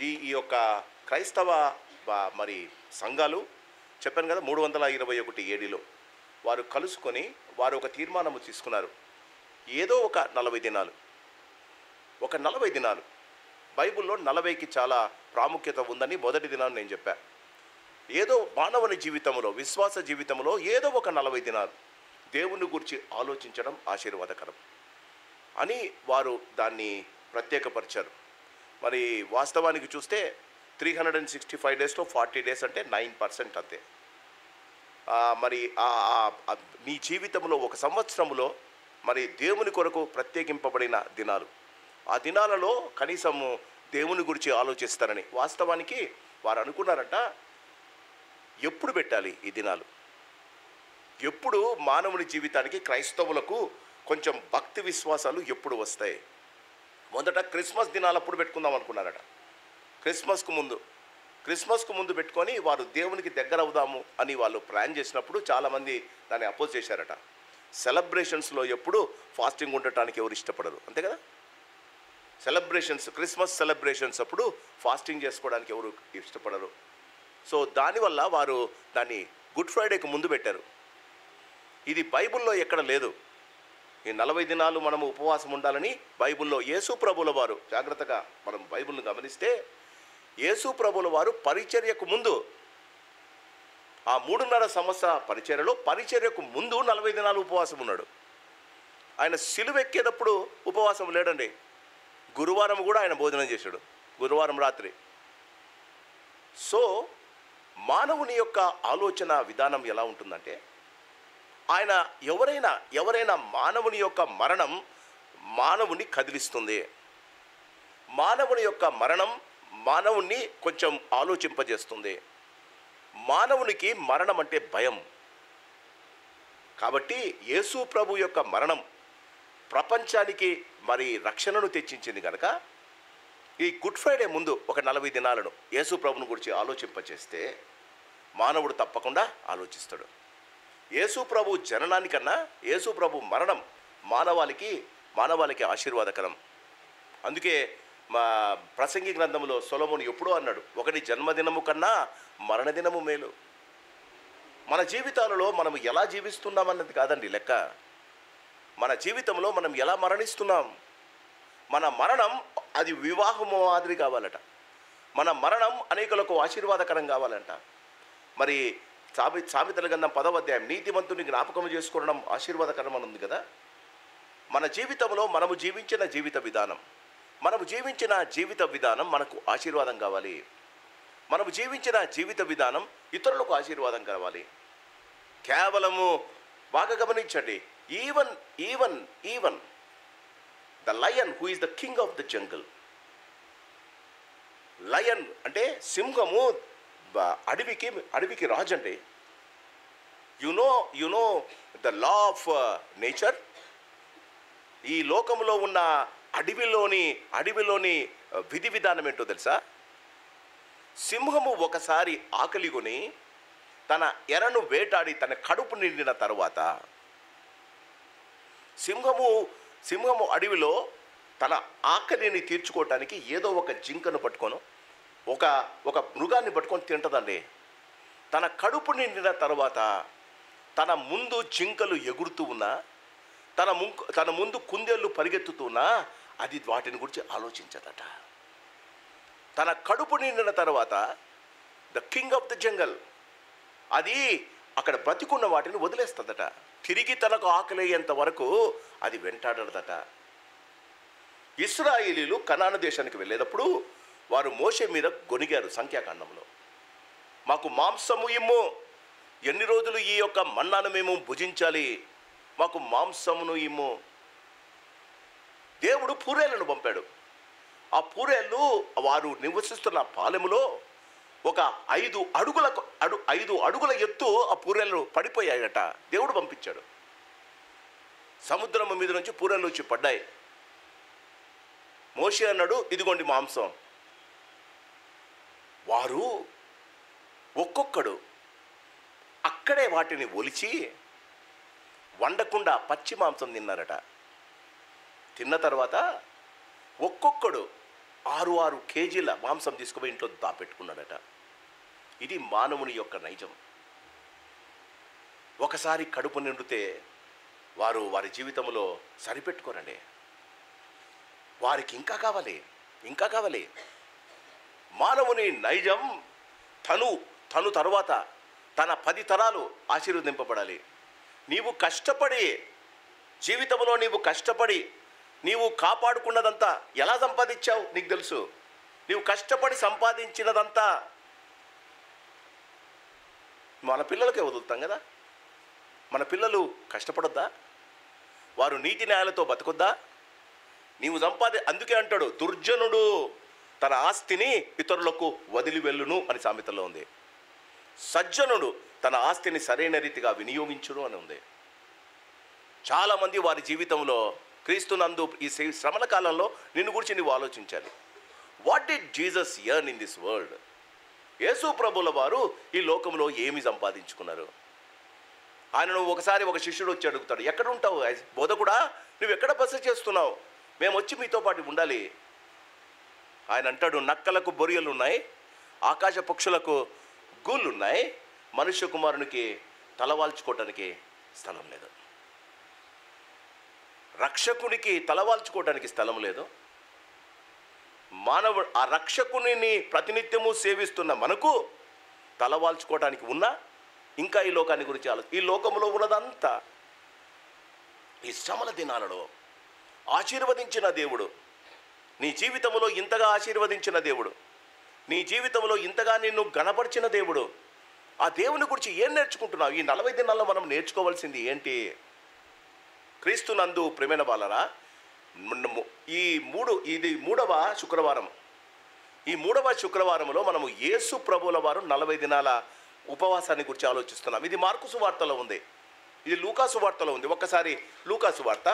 ఈ యొక్క క్రైస్తవ మరి సంఘాలు చెప్పాను కదా 321 ఏడీలో వారు కలుసుకొని వారు ఒక తీర్మానము తీసుకున్నారు. ఏదో ఒక 40 దినాలు, ఒక 40 దినాలు. బైబిల్లో 40కి చాలా ప్రాముఖ్యత ఉందని మొదటి దినాన్ని నేను చెప్పాను. ఏదో మానవుని జీవితంలో, విశ్వాస జీవితంలో ఏదో ఒక 40 దినాలు దేవుని గురించి ఆలోచించడం ఆశీర్వాదకరం అని వారు దాన్ని ప్రత్యేకపరిచారు. మరి వాస్తవానికి చూస్తే 365 డేస్లో 40 డేస్ అంటే 9% అంతే. మరి మీ జీవితంలో ఒక సంవత్సరంలో మరి దేవుని కొరకు ప్రత్యేకింపబడిన దినాలు, ఆ దినాలలో కనీసము దేవుని గురించి ఆలోచిస్తారని వాస్తవానికి వారు అనుకున్నారట. ఎప్పుడు పెట్టాలి ఈ దినాలు? ఎప్పుడు మానవుని జీవితానికి, క్రైస్తవులకు కొంచెం భక్తి విశ్వాసాలు ఎప్పుడు వస్తాయి? మొదట క్రిస్మస్ దినాలప్పుడు పెట్టుకుందాం అనుకున్నారట. క్రిస్మస్కు ముందు పెట్టుకొని వారు దేవునికి దగ్గర అవుదాము అని వాళ్ళు ప్లాన్ చేసినప్పుడు చాలామంది దాన్ని అపోజ్ చేశారట. సెలబ్రేషన్స్లో ఎప్పుడు ఫాస్టింగ్ ఉండటానికి ఎవరు ఇష్టపడరు, అంతే కదా. క్రిస్మస్ సెలబ్రేషన్స్ అప్పుడు ఫాస్టింగ్ చేసుకోవడానికి ఎవరు ఇష్టపడరు. సో దానివల్ల వారు దాన్ని గుడ్ ఫ్రైడేకి ముందు పెట్టారు. ఇది బైబిల్లో ఎక్కడ లేదు. ఈ 40 దినాలు మనము ఉపవాసం ఉండాలని బైబిల్లో యేసు ప్రభుల వారు, జాగ్రత్తగా మనం బైబిల్ని గమనిస్తే యేసు ప్రభుల వారు పరిచర్యకు ముందు, ఆ 3.5 సంవత్సర పరిచర్యకు ముందు 40 దినాలు ఉపవాసం ఉన్నాడు. ఆయన సిలువెక్కేటప్పుడు ఉపవాసం లేడండి. గురువారం కూడా ఆయన భోజనం చేశాడు, గురువారం రాత్రి. సో మానవుని యొక్క ఆలోచన విధానం ఎలా ఉంటుందంటే, ఆయన ఎవరైనా మానవుని యొక్క మరణం మానవుని కదిలిస్తుంది. మానవుని యొక్క మరణం మానవుణ్ణి కొంచెం ఆలోచింపజేస్తుంది. మానవునికి మరణం అంటే భయం. కాబట్టి యేసు ప్రభు యొక్క మరణం ప్రపంచానికి మరి రక్షణను తెచ్చించింది కనుక ఈ గుడ్ ఫ్రైడే ముందు ఒక 40 దినాలను యేసు ప్రభుని గురించి ఆలోచింపచేస్తే మానవుడు తప్పకుండా ఆలోచిస్తాడు. యేసు ప్రభు జననానికన్నా యేసు ప్రభు మరణం మానవాళికి ఆశీర్వాదకరం. అందుకే మా ప్రసంగి గ్రంథంలో సొలొమోను ఎప్పుడో అన్నాడు, ఒకటి జన్మదినము కన్నా మరణదినము మేలు. మన జీవితాలలో మనం ఎలా జీవిస్తున్నామన్నది కాదండి లెక్క, మన జీవితంలో మనం ఎలా మరణిస్తున్నాం. మన మరణం అది వివాహము మాదిరి కావాలట. మన మరణం అనేకులకు ఆశీర్వాదకరం కావాలంట. మరి సామెతల గ్రంథం 10వ అధ్యాయం, నీతిమంతుని జ్ఞాపకం చేసుకోవడం ఆశీర్వాదకరం అని ఉంది కదా. మన జీవితంలో మనము జీవించిన జీవిత విధానం మనకు ఆశీర్వాదం కావాలి. మనము జీవించిన జీవిత విధానం ఇతరులకు ఆశీర్వాదం కావాలి. కేవలము బాగా గమనించండి, even the lion who is the king of the jungle. Lion అంటే సింహము, అడవికి రాజు అంటే. You know the law of nature. ఈ లోకంలో ఉన్న అడవిలోని విధి విధానం ఏంటో తెలుసా? సింహము ఒకసారి ఆకలిగొని తన ఎరను వేటాడి తన కడుపు నిండిన తరువాత సింహము అడవిలో తన ఆకలిని తీర్చుకోవటానికి ఏదో ఒక జింకను పట్టుకొని ఒక మృగాన్ని పట్టుకొని తింటదండి. తన కడుపు నిండిన తర్వాత తన ముందు జింకలు ఎగురుతూ ఉన్నా, తన ముందు కుందేళ్ళు పరిగెత్తుతున్నా అది వాటిని గురించి ఆలోచించదట. తన కడుపు నిండిన తర్వాత ద కింగ్ ఆఫ్ ద జంగల్ అది అక్కడ బ్రతికున్న వాటిని వదిలేస్తుందట. తిరిగి తనకు ఆకలయ్యేంత వరకు అది వెంటాడదట. ఇశ్రాయేలీలు కనాను దేశానికి వెళ్ళేటప్పుడు వారు మోషే మీద గొనిగారు. సంఖ్యాకాండంలో, మాకు మాంసము ఇమ్ము, ఎన్ని రోజులు ఈ యొక్క మన్నాను మేము భుజించాలి, మాకు మాంసమును ఇమ్ము. దేవుడు పూరేళ్లను పంపాడు. ఆ పూరేళ్ళు వారు నివసిస్తున్న పాలెములో ఒక 5 అడుగుల ఎత్తు ఆ పూరేళ్ళు పడిపోయాయట. దేవుడు పంపించాడు. సముద్రం మీద నుంచి పూరేళ్ళు వచ్చి పడ్డాయి. మోషే అన్నాడు, ఇదిగోండి మాంసం. వారు ఒక్కొక్కడు అక్కడే వాటిని ఒలిచి వండకుండా పచ్చి మాంసం తిన్నారట. తిన్న తర్వాత ఒక్కొక్కడు 6 కేజీల మాంసం తీసుకుపోయి ఇంట్లో దాపెట్టుకున్నాడట. ఇది మానవుని యొక్క నైజం. ఒకసారి కడుపు నిండితే వారు వారి జీవితంలో సరిపెట్టుకోరండి. వారికి ఇంకా కావాలి, ఇంకా కావాలి. మానవుని నైజం తను తరువాత తన 10 తరాలు ఆశీర్వదింపబడాలి. నీవు కష్టపడి జీవితంలో నీవు కాపాడుకున్నదంతా ఎలా సంపాదించావు నీకు తెలుసు. నీవు కష్టపడి సంపాదించినదంతా మన పిల్లలకే వదులుతాం కదా. మన పిల్లలు కష్టపడొద్దా? వారు నీతి న్యాయాలతో బతకొద్దా? నీవు అందుకే అంటాడు, దుర్జనుడు తన ఆస్తిని ఇతరులకు వదిలి వెళ్ళును అని సామెతలో ఉంది. సజ్జనుడు తన ఆస్తిని సరైన రీతిగా వినియోగించును అని ఉంది. చాలామంది వారి జీవితంలో క్రీస్తునందు ఈ శ్రమల కాలంలో నిన్ను గురించి నీవు ఆలోచించాలి. What did Jesus earn in this world? యేసు ప్రభుల వారు ఈ లోకంలో ఏమి సంపాదించుకున్నారు? ఆయనను ఒకసారి ఒక శిష్యుడు వచ్చి అడుగుతాడు, ఎక్కడ ఉంటావు బోధకుడా, నువ్వు ఎక్కడ బస చేస్తున్నావు? మేము వచ్చి మీతో పాటు ఉండాలి. ఆయన అంటాడు, నక్కలకు బొరియలు ఉన్నాయి, ఆకాశ పక్షులకు గూళ్ళు ఉన్నాయి, మనుష్య కుమారునికి తలవాల్చుకోవటానికి స్థలం లేదు. రక్షకునికి తలవాల్చుకోవడానికి స్థలం లేదు. ఆ రక్షకుని ప్రతినిత్యము సేవిస్తున్న మనకు తలవాల్చుకోవడానికి ఉన్నా ఇంకా ఈ లోకాన్ని గురించి ఈ లోకంలో ఉన్నదంతా ఈ శ్రమల దినాలలో ఆశీర్వదించిన దేవుడు, నీ జీవితంలో ఇంతగా ఆశీర్వదించిన దేవుడు, నీ జీవితంలో ఇంతగా నిన్ను గణపరిచిన దేవుడు, ఆ దేవుని గురించి ఏం నేర్చుకుంటున్నావు? ఈ 40 దినాల్లో మనం నేర్చుకోవాల్సింది ఏంటి? క్రీస్తునందు ప్రేమైన వాళ్ళరా, ఇది మూడవ శుక్రవారం. ఈ 3వ శుక్రవారంలో మనము యేసు ప్రభువుల వారు 40 దినాల ఉపవాసాన్ని గురించి ఆలోచిస్తున్నాం. ఇది మార్కు సువార్తలో ఉంది, ఇది లూకా సువార్తలో ఉంది. ఒక్కసారి లూకా సువార్త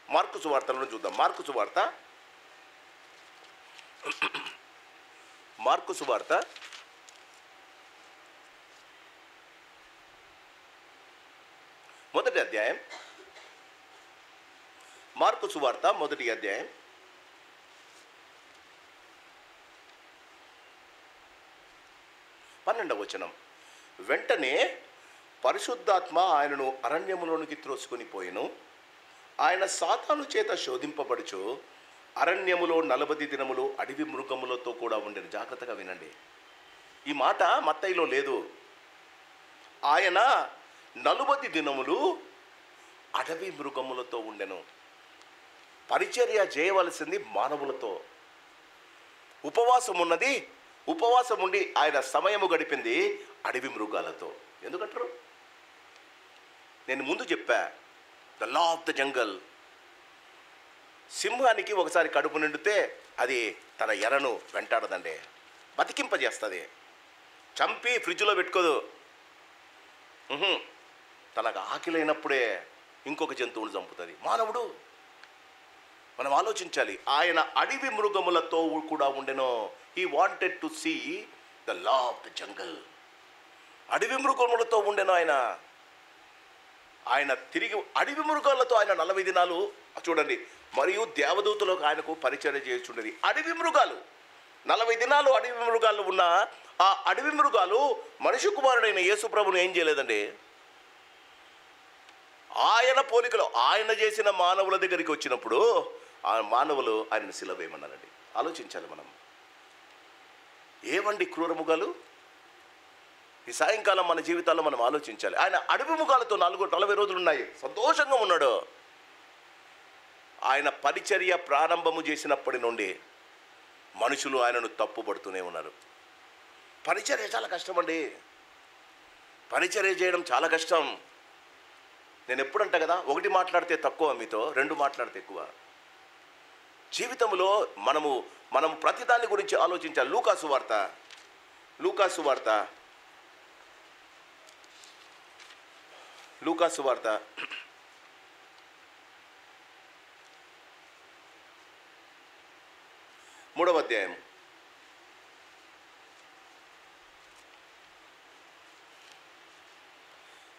మార్కు సువార్తలను చూద్దాం. మార్కు సువార్త మొదటి అధ్యాయం. మార్కు సువార్త మొదటి అధ్యాయం 12వ వచనం. వెంటనే పరిశుద్ధాత్మ ఆయనను అరణ్యములోనికి త్రోసుకొని పోయెను. ఆయన సాతాను చేత శోధింపబడుచు అరణ్యములో 40 దినములు అడవి మృగములతో కూడా ఉండెను. జాగ్రత్తగా వినండి, ఈ మాట మత్తయిలో లేదు. ఆయన 40 దినములు అడవి మృగములతో ఉండెను. పరిచర్య చేయవలసింది మానవులతో. ఉపవాసం ఉండి ఆయన సమయము గడిపింది అడవి మృగాలతో. ఎందుకంటారు? నేను ముందు చెప్పా, ద లా ఆఫ్ ద జంగల్. సింహానికి ఒకసారి కడుపు నిండితే అది తన ఎరను వెంటాడదండి, బతికింపజేస్తుంది. చంపి ఫ్రిడ్జ్లో పెట్టుకోదు. తనకు ఆకలైనప్పుడే ఇంకొక జంతువును చంపుతుంది. మానవుడు మనం ఆలోచించాలి. ఆయన అడవి మృగములతో కూడా ఉండెను. He wanted to see the law of the jungle. అడవి మృగములతో ఉండెను ఆయన తిరిగి అడవి మృగాలతో ఆయన 40 దినాలు చూడండి. మరియు దేవదూతలకు ఆయనకు పరిచర్య చేస్తుండేది. అడవి మృగాలు 40 దినాలు అడవి మృగాలు ఉన్న ఆ అడవి మృగాలు మనిషి కుమారుడైన యేసు ప్రభును ఏం చేయలేదండి. ఆయన పోలికలో ఆయన చేసిన మానవుల దగ్గరికి వచ్చినప్పుడు ఆ మానవులు ఆయనను సిలువ వేయమన్నారండి. ఆలోచించాలి మనం. ఏవండి క్రూర మృగాలు? ఈ సాయంకాలం మన జీవితాల్లో మనం ఆలోచించాలి. ఆయన అడవి మృగాలతో 40 రోజులు ఉన్నాయి, సంతోషంగా ఉన్నాడు. ఆయన పరిచర్య ప్రారంభము చేసినప్పటి నుండి మనుషులు ఆయనను తప్పుపడుతూనే ఉన్నారు. పరిచర్య చాలా కష్టం అండి. పరిచర్య చేయడం చాలా కష్టం. నేను ఎప్పుడంటా కదా, 1 మాట్లాడితే తక్కువ మీతో, 2 మాట్లాడితే ఎక్కువ. జీవితంలో మనము ప్రతిదాన్ని గురించి ఆలోచించాలి. లూకా సువార్త 3వ అధ్యాయం.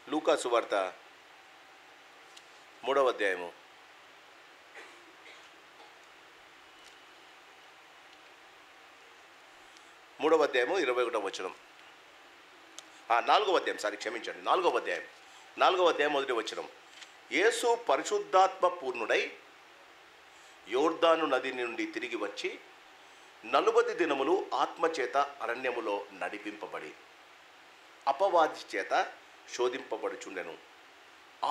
లూకా సువార్త 3వ అధ్యాయము 3వ అధ్యాయము 21వ వచనం. 4వ అధ్యాయం, క్షమించండి, 4వ అధ్యాయం 1వ వచనం. యేసు పరిశుద్ధాత్మ పూర్ణుడై యోర్దాను నది నుండి తిరిగి వచ్చి 40 దినములు ఆత్మచేత అరణ్యములో నడిపింపబడి అపవాది చేత శోధింపబడుచుండెను.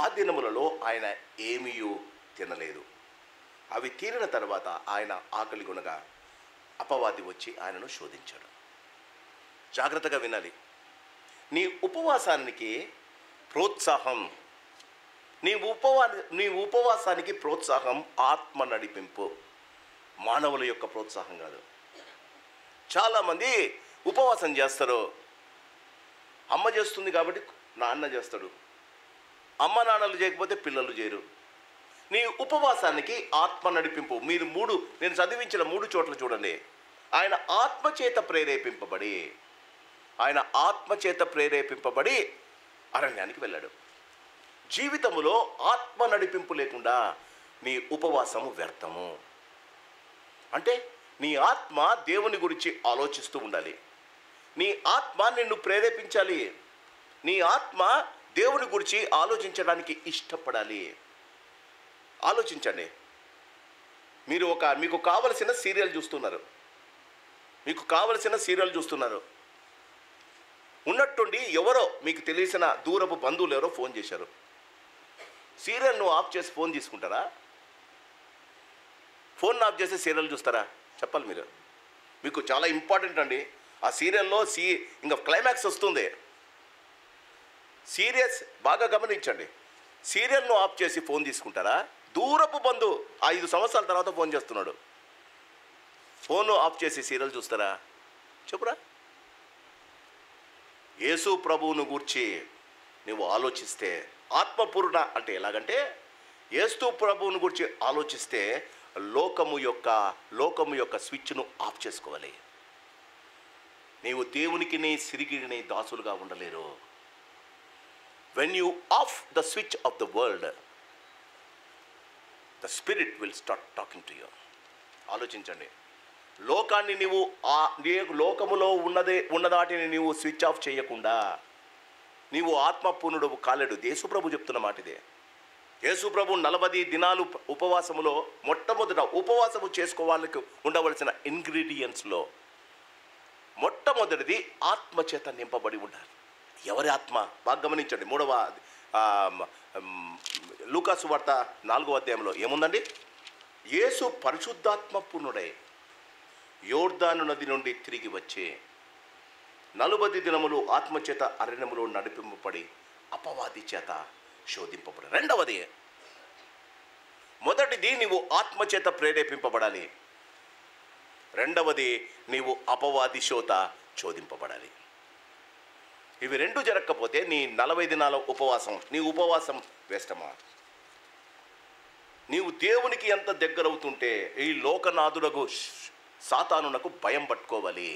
ఆ దినములలో ఆయన ఏమీయూ తినలేదు. అవి తీరిన తర్వాత ఆయన ఆకలి కొనగా అపవాది వచ్చి ఆయనను శోధించాడు. జాగ్రత్తగా వినాలి. నీ ఉపవాసానికి ప్రోత్సాహం, నీ ఉపవాసానికి ప్రోత్సాహం ఆత్మ నడిపింపు, మానవుల యొక్క ప్రోత్సాహం కాదు. చాలామంది ఉపవాసం చేస్తారు. అమ్మ చేస్తుంది కాబట్టి నాన్న చేస్తాడు, అమ్మ నాన్నలు చేయకపోతే పిల్లలు చేయరు. నీ ఉపవాసానికి ఆత్మ నడిపింపు. మీరు నేను చదివించిన 3 చోట్ల చూడండి. ఆయన ఆత్మచేత ప్రేరేపింపబడి అరణ్యానికి వెళ్ళాడు. జీవితములో ఆత్మ నడిపింపు లేకుండా నీ ఉపవాసము వ్యర్థము. అంటే నీ ఆత్మ దేవుని గురించి ఆలోచిస్తూ ఉండాలి. నీ ఆత్మ నిన్ను ప్రేరేపించాలి. నీ ఆత్మ దేవుని గురించి ఆలోచించడానికి ఇష్టపడాలి. ఆలోచించండి. మీకు కావలసిన సీరియల్ చూస్తున్నారు. ఉన్నట్టుండి ఎవరో మీకు తెలిసిన దూరపు బంధువులు ఎవరో ఫోన్ చేశారు. సీరియల్ను ఆఫ్ చేసి ఫోన్ తీసుకుంటారా? ఫోన్ ఆఫ్ చేసి సీరియల్ చూస్తారా? చెప్పాలి మీరు. మీకు చాలా ఇంపార్టెంట్ అండి. ఆ సీరియల్లో ఇంకా క్లైమాక్స్ వస్తుంది. బాగా గమనించండి. సీరియల్ను ఆఫ్ చేసి ఫోన్ తీసుకుంటారా? దూరపు బంధువు 5 సంవత్సరాల తర్వాత ఫోన్ చేస్తున్నాడు. ఫోన్ ఆఫ్ చేసి సీరియల్ చూస్తారా? చెప్పురా. యేసు ప్రభువును గూర్చి నువ్వు ఆలోచిస్తే, ఆత్మపూర్ణ అంటే ఎలాగంటే యేసు ప్రభువును గూర్చి ఆలోచిస్తే లోకము యొక్క స్విచ్ను ఆఫ్ చేసుకోవాలి. నీవు దేవునికి సిరిగిని దాసులుగా ఉండలేరు. When you of the switch off the world, the spirit will start talking to you. ఆలోచించండి. లోకాన్ని లోకములో ఉన్నదాటిని నీవు స్విచ్ ఆఫ్ చేయకుండా నీవు ఆత్మపూర్ణుడు కాలేడు. యేసుప్రభు చెప్తున్న మాట ఇదే. యేసుప్రభు 40 దినాలు ఉపవాసములో మొట్టమొదట ఉపవాసము చేసుకోవాళ్ళకి ఉండవలసిన ఇంగ్రీడియంట్స్లో మొట్టమొదటిది ఆత్మచేత నింపబడి ఉండాలి. ఎవరి ఆత్మ? బాగా గమనించండి. 3వ లూకా సువార్త 4వ అధ్యాయంలో ఏముందండి? యేసు పరిశుద్ధాత్మ పూర్ణుడై యోర్దాను నది నుండి తిరిగి వచ్చి 40 దినములు ఆత్మచేత అరణ్యములో నడిపింపబడి అపవాది చేత శోధింపబడి. మొదటిది నీవు ఆత్మచేత ప్రేరేపింపబడాలి. రెండవది నీవు అపవాది శోధింపబడాలి. ఇవి 2 జరగకపోతే నీ 40 దినాల ఉపవాసం వేస్తమా? నీవు దేవునికి ఎంత దగ్గరవుతుంటే ఈ లోకనాథులకు సాతానునకు భయం పట్టుకోవాలి.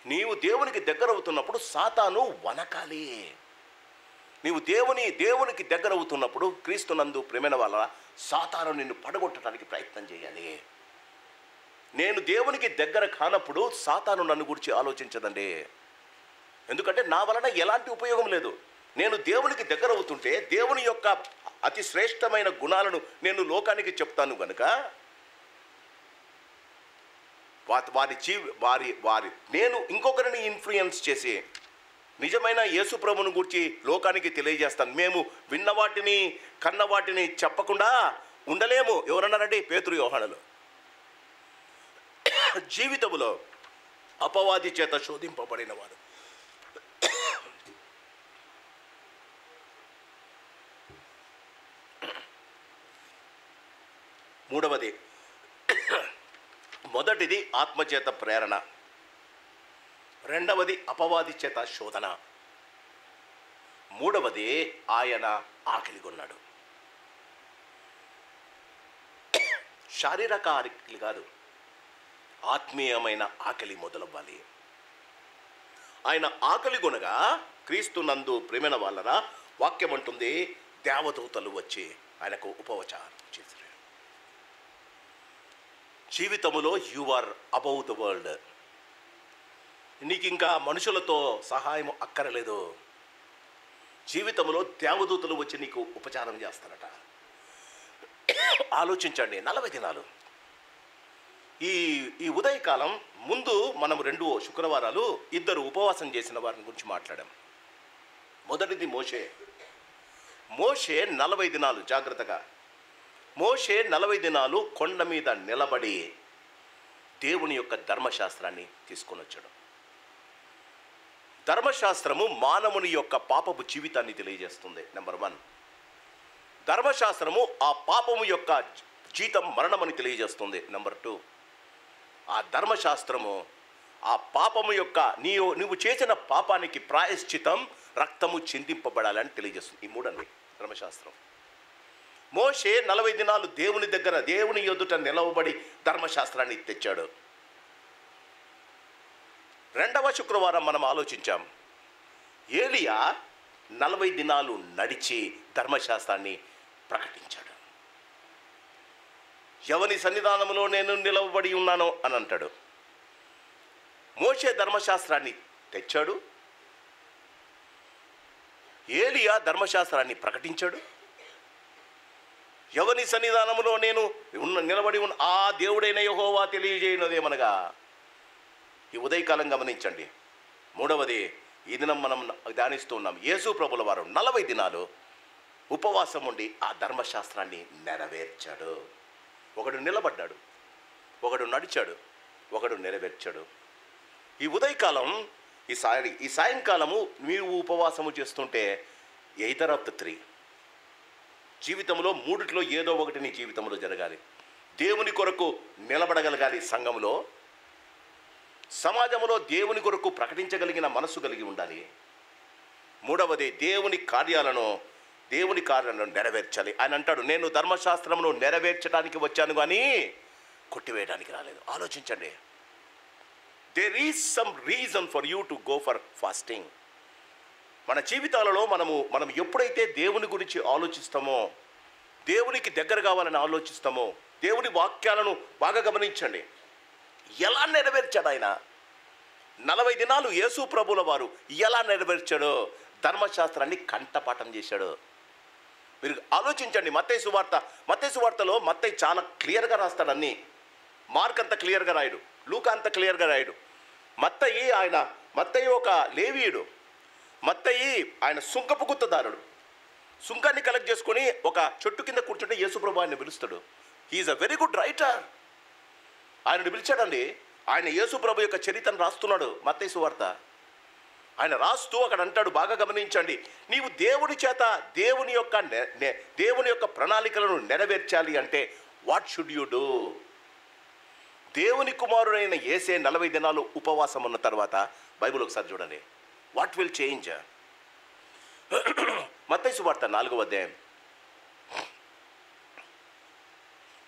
నీవు దేవునికి దగ్గరవుతున్నప్పుడు సాతాను వనకాలి. నీవు దేవునికి దగ్గరవుతున్నప్పుడు క్రీస్తునందు ప్రేమైన వాళ్ళ సాతాను నిన్ను పడగొట్టడానికి ప్రయత్నం చేయాలి. నేను దేవునికి దగ్గర కానప్పుడు సాతాను నన్ను గురించి ఆలోచించదండి. ఎందుకంటే నా వలన ఎలాంటి ఉపయోగం లేదు. నేను దేవునికి దగ్గర అవుతుంటే దేవుని యొక్క అతి శ్రేష్టమైన గుణాలను నేను లోకానికి చెప్తాను కనుక నేను ఇంకొకరిని ఇన్ఫ్లుయెన్స్ చేసి నిజమైన యేసు ప్రభువును గురించి లోకానికి తెలియజేస్తాను. మేము విన్నవాటిని కన్నవాటిని చెప్పకుండా ఉండలేము. ఎవరన్నారంటే పేతురు, యోహానులు. జీవితంలో అపవాది చేత శోధింపబడిన వారు మూడవది, మొదటిది ఆత్మచేత ప్రేరణ, రెండవది అపవాది చేత శోధన, మూడవది ఆయన ఆకలిగొన్నాడు. శారీరక ఆకలి కాదు, ఆత్మీయమైన ఆకలి మొదలవ్వాలి. ఆయన ఆకలిగొనగా క్రీస్తునందు ప్రేమైన వాళ్ళరా వాక్యం అంటుంది, దేవదూతలు వచ్చి ఆయనకు ఉపవచారం చేశారు. జీవితంలో you are above the world. నీకు ఇంకా మనుషులతో సహాయం అక్కరలేదు. జీవితంలో దేవదూతలు వచ్చి నీకు ఉపచారం చేస్తారట. ఆలోచించండి, 40 దినాలు. ఈ ఉదయకాలం ముందు మనం 2 శుక్రవారాలు 2 ఉపవాసం చేసిన వారిని గురించి మాట్లాడాం. మొదటిది మోషే 40 దినాలు. జాగ్రత్తగా, మోషే 40 దినాలు కొండ మీద నిలబడి దేవుని యొక్క ధర్మశాస్త్రాన్ని తీసుకొని వచ్చాడు. ధర్మశాస్త్రము మానవుని యొక్క పాపపు జీవితాన్ని తెలియజేస్తుంది. నెంబర్ 1, ధర్మశాస్త్రము ఆ పాపము యొక్క జీతం మరణమని తెలియజేస్తుంది. నెంబర్ 2, ఆ ధర్మశాస్త్రము ఆ పాపము యొక్క నువ్వు చేసిన పాపానికి ప్రాయశ్చితం రక్తము చిందింపబడాలని తెలియజేస్తుంది. ఈ 3 ధర్మశాస్త్రం. మోషే 40 దినాలు దేవుని దగ్గర, దేవుని ఎదుట నిలవబడి ధర్మశాస్త్రాన్ని తెచ్చాడు. 2వ శుక్రవారం మనం ఆలోచించాం, ఏలియా 40 దినాలు నడిచి ధర్మశాస్త్రాన్ని ప్రకటించాడు. ఎవని సన్నిధానంలో నేను నిలవబడి ఉన్నానో అని అంటాడు. మోషే ధర్మశాస్త్రాన్ని తెచ్చాడు, ఏలియా ధర్మశాస్త్రాన్ని ప్రకటించాడు. ఎవని సన్నిధానంలో నేను నిలబడి ఉన్న ఆ దేవుడైన యెహోవా తెలియజేయనదేమనగా. ఈ ఉదయకాలం గమనించండి. 3వది, ఈ దినం మనం ధ్యానిస్తూ ఉన్నాం. యేసు ప్రభుల వారు 40 దినాలు ఉపవాసం ఉండి ఆ ధర్మశాస్త్రాన్ని నెరవేర్చాడు. ఒకడు నిలబడ్డాడు, ఒకడు నడిచాడు, ఒకడు నెరవేర్చాడు. ఈ ఉదయకాలం, ఈ సాయంకాలము మీరు ఉపవాసము చేస్తుంటే ఎయిదర్ ఆఫ్ ద 3 జీవితంలో 3 ఏదో ఒకటి నీ జీవితంలో జరగాలి. దేవుని కొరకు నిలబడగలగాలి. సంఘంలో, సమాజంలో దేవుని కొరకు ప్రకటించగలిగిన మనస్సు కలిగి ఉండాలి. 3వది, దేవుని కార్యాలను నెరవేర్చాలి. ఆయన అంటాడు, నేను ధర్మశాస్త్రమును నెరవేర్చడానికి వచ్చాను కానీ కొట్టివేయడానికి రాలేదు. ఆలోచించండి. There is some reason for you to go for fasting. మన జీవితాలలో మనం ఎప్పుడైతే దేవుని గురించి ఆలోచిస్తామో, దేవునికి దగ్గర కావాలని ఆలోచిస్తామో, దేవుని వాక్యాలను బాగా గమనించండి. ఎలా నెరవేర్చాడు ఆయన? 40 దినాలు యేసు ప్రభుల వారు ఎలా నెరవేర్చాడో ధర్మశాస్త్రాన్ని కంఠపాఠం చేశాడు. మీరు ఆలోచించండి. మత్తయి సువార్తలో మత్తయి చాలా క్లియర్గా రాస్తాడు అన్నీ. మార్క్ అంత క్లియర్గా రాయడు, లూకా అంత క్లియర్గా రాయడు. మత్తయి ఒక లేవీయుడు. మత్తయి ఆయన సుంకపు గుత్తదారుడు. సుంకాన్ని కలెక్ట్ చేసుకొని ఒక చెట్టు కింద కూర్చుంటే యేసుప్రభు ఆయన పిలుస్తాడు. He is a very good writer. ఆయనను పిలిచాడండి. ఆయన యేసుప్రభు యొక్క చరిత్రను రాస్తున్నాడు మత్తయి సువార్త. ఆయన రాస్తూ అక్కడ అంటాడు, బాగా గమనించండి, నీవు దేవుని యొక్క ప్రణాళికలను నెరవేర్చాలి అంటే వాట్ షుడ్ యూ డూ? దేవుని కుమారుడైన యేసే 40 దినాలు ఉపవాసం ఉన్న తర్వాత బైబిల్ ఒకసారి చూడండి. What will change? మత్తయి సువార్త 4వ అధ్యాయం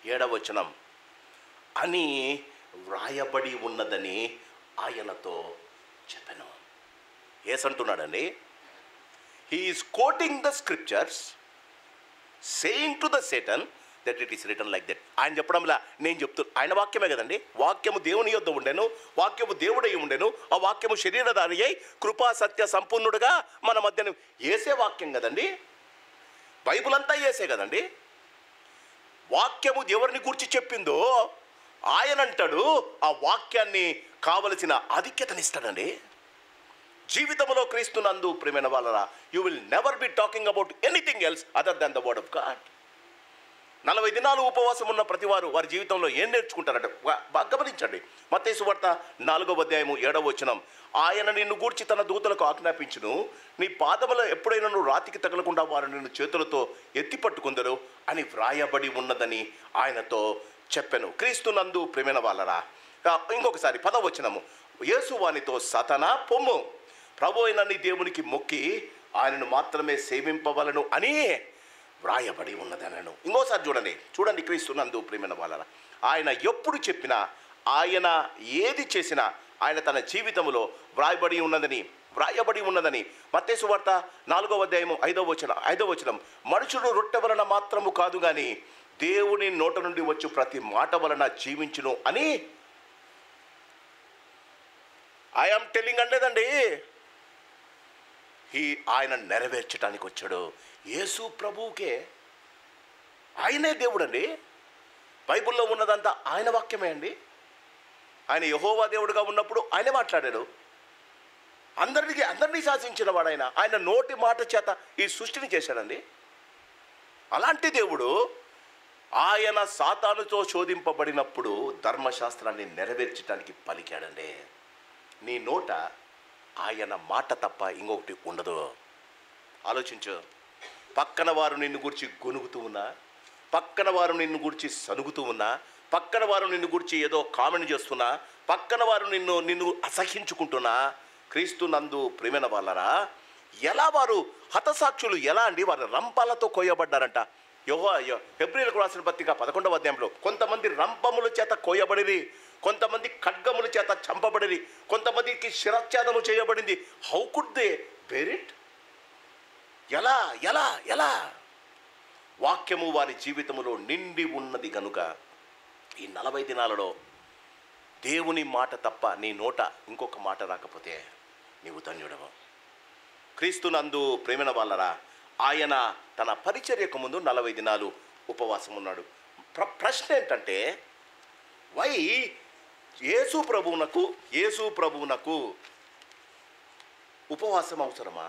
7వ వచనం, అని వ్రాయబడి ఉన్నదని ఆయనతో చెప్పెను. ఏసంటున్నాడండి, he is quoting the scriptures saying to the Satan that it is written like that. ఆయన చెప్పడంలా నేను ఆయన వాక్యమే కదండి. వాక్యము దేవుని యొద్ద ఉండెను, వాక్యము దేవుడై ఉండెను, ఆ వాక్యము శరీరధారి అయి కృపా సత్య సంపూర్ణుడుగా మన మధ్యన. ఏసే వాక్యం కదండి, బైబుల్ అంతా ఏసే కదండి. వాక్యము ఎవరిని గురించి చెప్పిందో ఆయన అంటాడు, ఆ వాక్యాన్ని కావలసిన ఆధిక్యతనిస్తాడండి. జీవితంలో క్రీస్తునందు ప్రియమైన వాళ్ళరా, you will never be talking about anything else other than the word of God. 40 దినాలు ఉపవాసం ఉన్న ప్రతి వారి జీవితంలో ఏం నేర్చుకుంటారంటే బాగా గమనించండి. మత్తయి సువార్త 4వ అధ్యాయము 7వ వచనం, ఆయన నిన్ను గూర్చి తన దూతలకు ఆజ్ఞాపించును, నీ పాదములో ఎప్పుడైనా నువ్వు రాతికి తగలకుండా వారు నిన్ను చేతులతో ఎత్తి పట్టుకుందరు అని వ్రాయబడి ఉన్నదని ఆయనతో చెప్పెను. క్రీస్తునందు ప్రియమైన వాళ్ళరా, ఇంకొకసారి 10వ వచనము, యేసు వానితో సతనా పొమ్ము, ప్రభు అయిన నీ దేవునికి మొక్కి ఆయనను మాత్రమే సేవింపవలను అని వ్రాయబడి ఉన్నదనను. ఇంకోసారి చూడండి క్రీస్తునందు ప్రియమైన వాళ్ళరా, ఆయన ఎప్పుడు చెప్పినా, ఆయన ఏది చేసినా ఆయన తన జీవితంలో వ్రాయబడి ఉన్నదని మత్తయి సువార్త 4వ అధ్యాయము 5వ వచనం, మనుషుడు రొట్టె వలన మాత్రము కాదు కానీ దేవుని నోట నుండి వచ్చు ప్రతి మాట వలన జీవించును అని ఐఎమ్ టెల్లింగ్ అనలేదండి. ఆయన నెరవేర్చడానికి వచ్చాడు. యేసు ప్రభువుకే, ఆయనే దేవుడు అండి. బైబిల్లో ఉన్నదంతా ఆయన వాక్యమే అండి. ఆయన యెహోవా దేవుడుగా ఉన్నప్పుడు ఆయనే మాట్లాడాడు. అందరినీ శాసించిన వాడు ఆయన. ఆయన నోటి మాట చేత ఈ సృష్టిని చేశాడండి. అలాంటి దేవుడు ఆయన సాతానుతో శోధింపబడినప్పుడు ధర్మశాస్త్రాన్ని నెరవేర్చడానికి పలికాడండి. నీ నోట ఆయన మాట తప్ప ఇంకొకటి ఉండదు. ఆలోచించు. పక్కన వారు నిన్ను గురించి గొనుగుతూ ఉన్నా, పక్కన వారు నిన్ను గురించి సనుగుతూ ఉన్నా, పక్కన వారు నిన్ను గురించి ఏదో కామెంట్ చేస్తున్నా, పక్కన వారు నిన్ను అసహించుకుంటున్నా, క్రీస్తు నందు ప్రేమైన వాళ్ళరా, ఎలా వారు హతసాక్షులు ఎలా అండి? వారు రంపాలతో కోయబడ్డారంట. హెబ్రీయులకు రాసిన పత్రిక 11వ అధ్యాయంలో కొంతమంది రంపముల చేత కోయబడిరి, కొంతమంది ఖడ్గముల చేత చంపబడిరి, కొంతమందికి శిరచ్ఛేదము చేయబడింది. How could they bear it? ఎలా ఎలా ఎలా? వాక్యము వారి జీవితములో నిండి ఉన్నది కనుక ఈ 40 దినాలలో దేవుని మాట తప్ప నీ నోట ఇంకొక మాట రాకపోతే నీవు ధన్యుడవు. క్రీస్తునందు ప్రేమైన వాళ్ళరా, ఆయన తన పరిచర్యకు ముందు 40 దినాలు ఉపవాసం ఉన్నాడు. ప్రశ్న ఏంటంటే, వై యేసు ప్రభువునకు ఉపవాసం అవసరమా?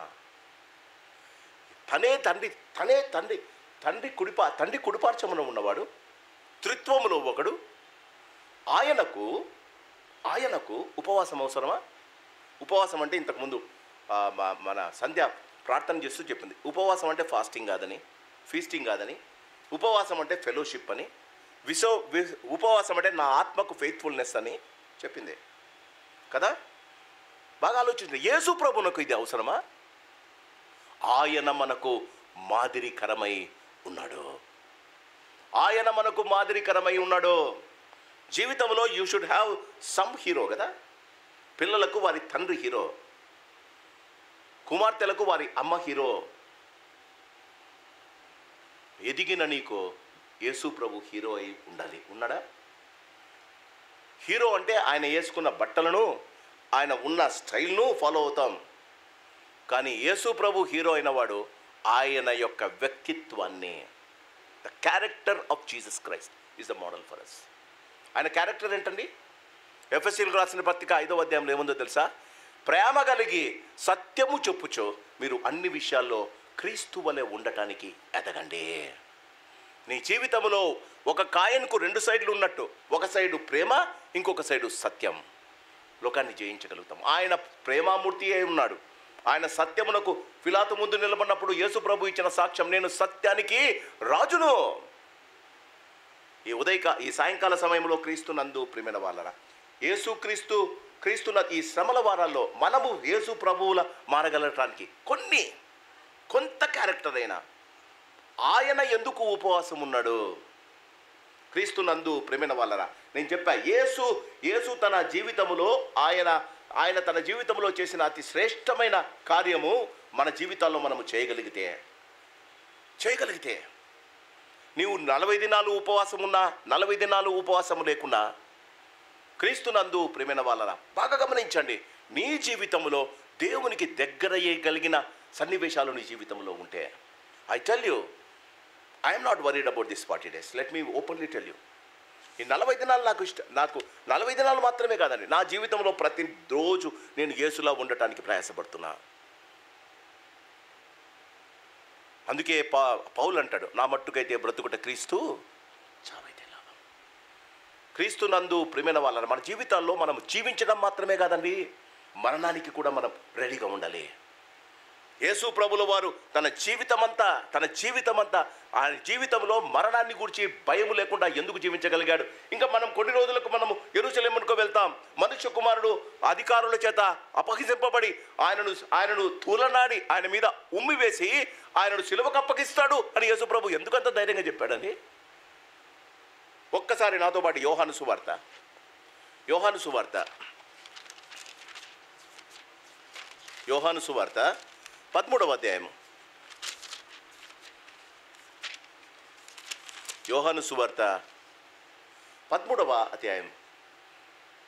తండ్రి కుడిపార్శ్వమున ఉన్నవాడు, త్రిత్వములో ఒకడు, ఆయనకు ఉపవాసం అవసరమా? ఉపవాసం అంటే ఇంతకుముందు మన సంధ్య ప్రార్థన చేస్తూ చెప్పింది. ఉపవాసం అంటే ఫాస్టింగ్ కాదని, ఫీస్టింగ్ కాదని, ఉపవాసం అంటే ఫెలోషిప్ అని, ఉపవాసం అంటే నా ఆత్మకు ఫెయిత్ఫుల్నెస్ అని చెప్పింది కదా. బాగా ఆలోచించండి. యేసు ప్రభువునకు ఇది అవసరమా? ఆయన మనకు మాదిరికరమై ఉన్నాడు. ఆయన మనకు మాదిరికరమై ఉన్నాడు. జీవితంలో you should have some hero కదా. పిల్లలకు వారి తండ్రి హీరో, కుమార్తెలకు వారి అమ్మ హీరో. ఎదిగిన నీకు యేసు ప్రభు హీరో అయి ఉండాలి. ఉన్నాడా? హీరో అంటే ఆయన వేసుకున్న బట్టలను, ఆయన ఉన్న స్టైల్ను ఫాలో అవుతాం. కానీ యేసు ప్రభు హీరో అయినవాడు ఆయన యొక్క వ్యక్తిత్వాన్ని, the character of Jesus Christ is the model for us. ఆయన క్యారెక్టర్ ఏంటండి? ఎఫెసీయులకు రాసిన పత్రిక 5వ అధ్యాయంలో ఏముందో తెలుసా? ప్రేమ కలిగి సత్యము చెప్పుచో మీరు అన్ని విషయాల్లో క్రీస్తు వలె ఉండటానికి ఎదగండి. నీ జీవితంలో ఒక కాయన్కు 2 సైడ్లు ఉన్నట్టు, ఒక సైడు ప్రేమ, ఇంకొక సైడు సత్యం. లోకాన్ని జయించగలుగుతాం. ఆయన ప్రేమామూర్తి అయి ఉన్నాడు. ఆయన సత్యమునకు పిలాతు ముందు నిలబడినప్పుడు యేసు ప్రభు ఇచ్చిన సాక్ష్యం, నేను సత్యానికి రాజును. ఈ సాయంకాల సమయంలో క్రీస్తు నందు ప్రేమైన వాళ్ళరా, క్రీస్తున్న ఈ శ్రమల వారాల్లో మనము యేసు ప్రభువుల మారగలటానికి కొంత క్యారెక్టర్ అయినా ఆయన ఎందుకు ఉపవాసం ఉన్నాడు? క్రీస్తునందు ప్రేమైన వాళ్ళరా, నేను చెప్పా, యేసు తన జీవితంలో ఆయన తన జీవితంలో చేసిన అతి శ్రేష్టమైన కార్యము మన జీవితాల్లో మనము చేయగలిగితే నీవు 40 దినాలు ఉపవాసం ఉన్నా, 40 దినాలు ఉపవాసం లేకున్నా, క్రీస్తునందు ప్రేమైన వాళ్ళరా బాగా గమనించండి. నీ జీవితంలో దేవునికి దగ్గరయ్యగలిగిన సన్నివేశాలు నీ జీవితంలో ఉంటే, I tell you, I'm not worried about this 40 days. Let me openly tell you, ఈ 40 దినాలు నాకు 40 దినాలు మాత్రమే కాదండి, నా జీవితంలో ప్రతిరోజు నేను యేసులా ఉండటానికి ప్రయాసపడుతున్నా. అందుకే పౌలు అంటాడు, నా మట్టుకైతే బ్రతుకుట క్రీస్తు, చావైతే లాభం. క్రీస్తునందు ప్రేమైన వాళ్ళని మన జీవితాల్లో మనం జీవించడం మాత్రమే కాదండి, మరణానికి కూడా మనం రెడీగా ఉండాలి. యేసు ప్రభుల వారు తన జీవితమంతా ఆయన జీవితంలో మరణాన్ని గురించి భయం లేకుండా ఎందుకు జీవించగలిగాడు? ఇంకా మనం కొన్ని రోజులకు మనము యెరూషలేమునకు వెళ్తాం. మనుష్య కుమారుడు అధికారుల చేత అపహసింపబడి ఆయనను తూలనాడి ఆయన మీద ఉమ్మి వేసి ఆయనను సిలువకు అప్పగిస్తాడు అని యేసు ప్రభు ఎందుకంత ధైర్యంగా చెప్పాడని ఒక్కసారి నాతో పాటు యోహాను సువార్త 13వ అధ్యాయం. యోహాను సువార్త 13వ అధ్యాయం.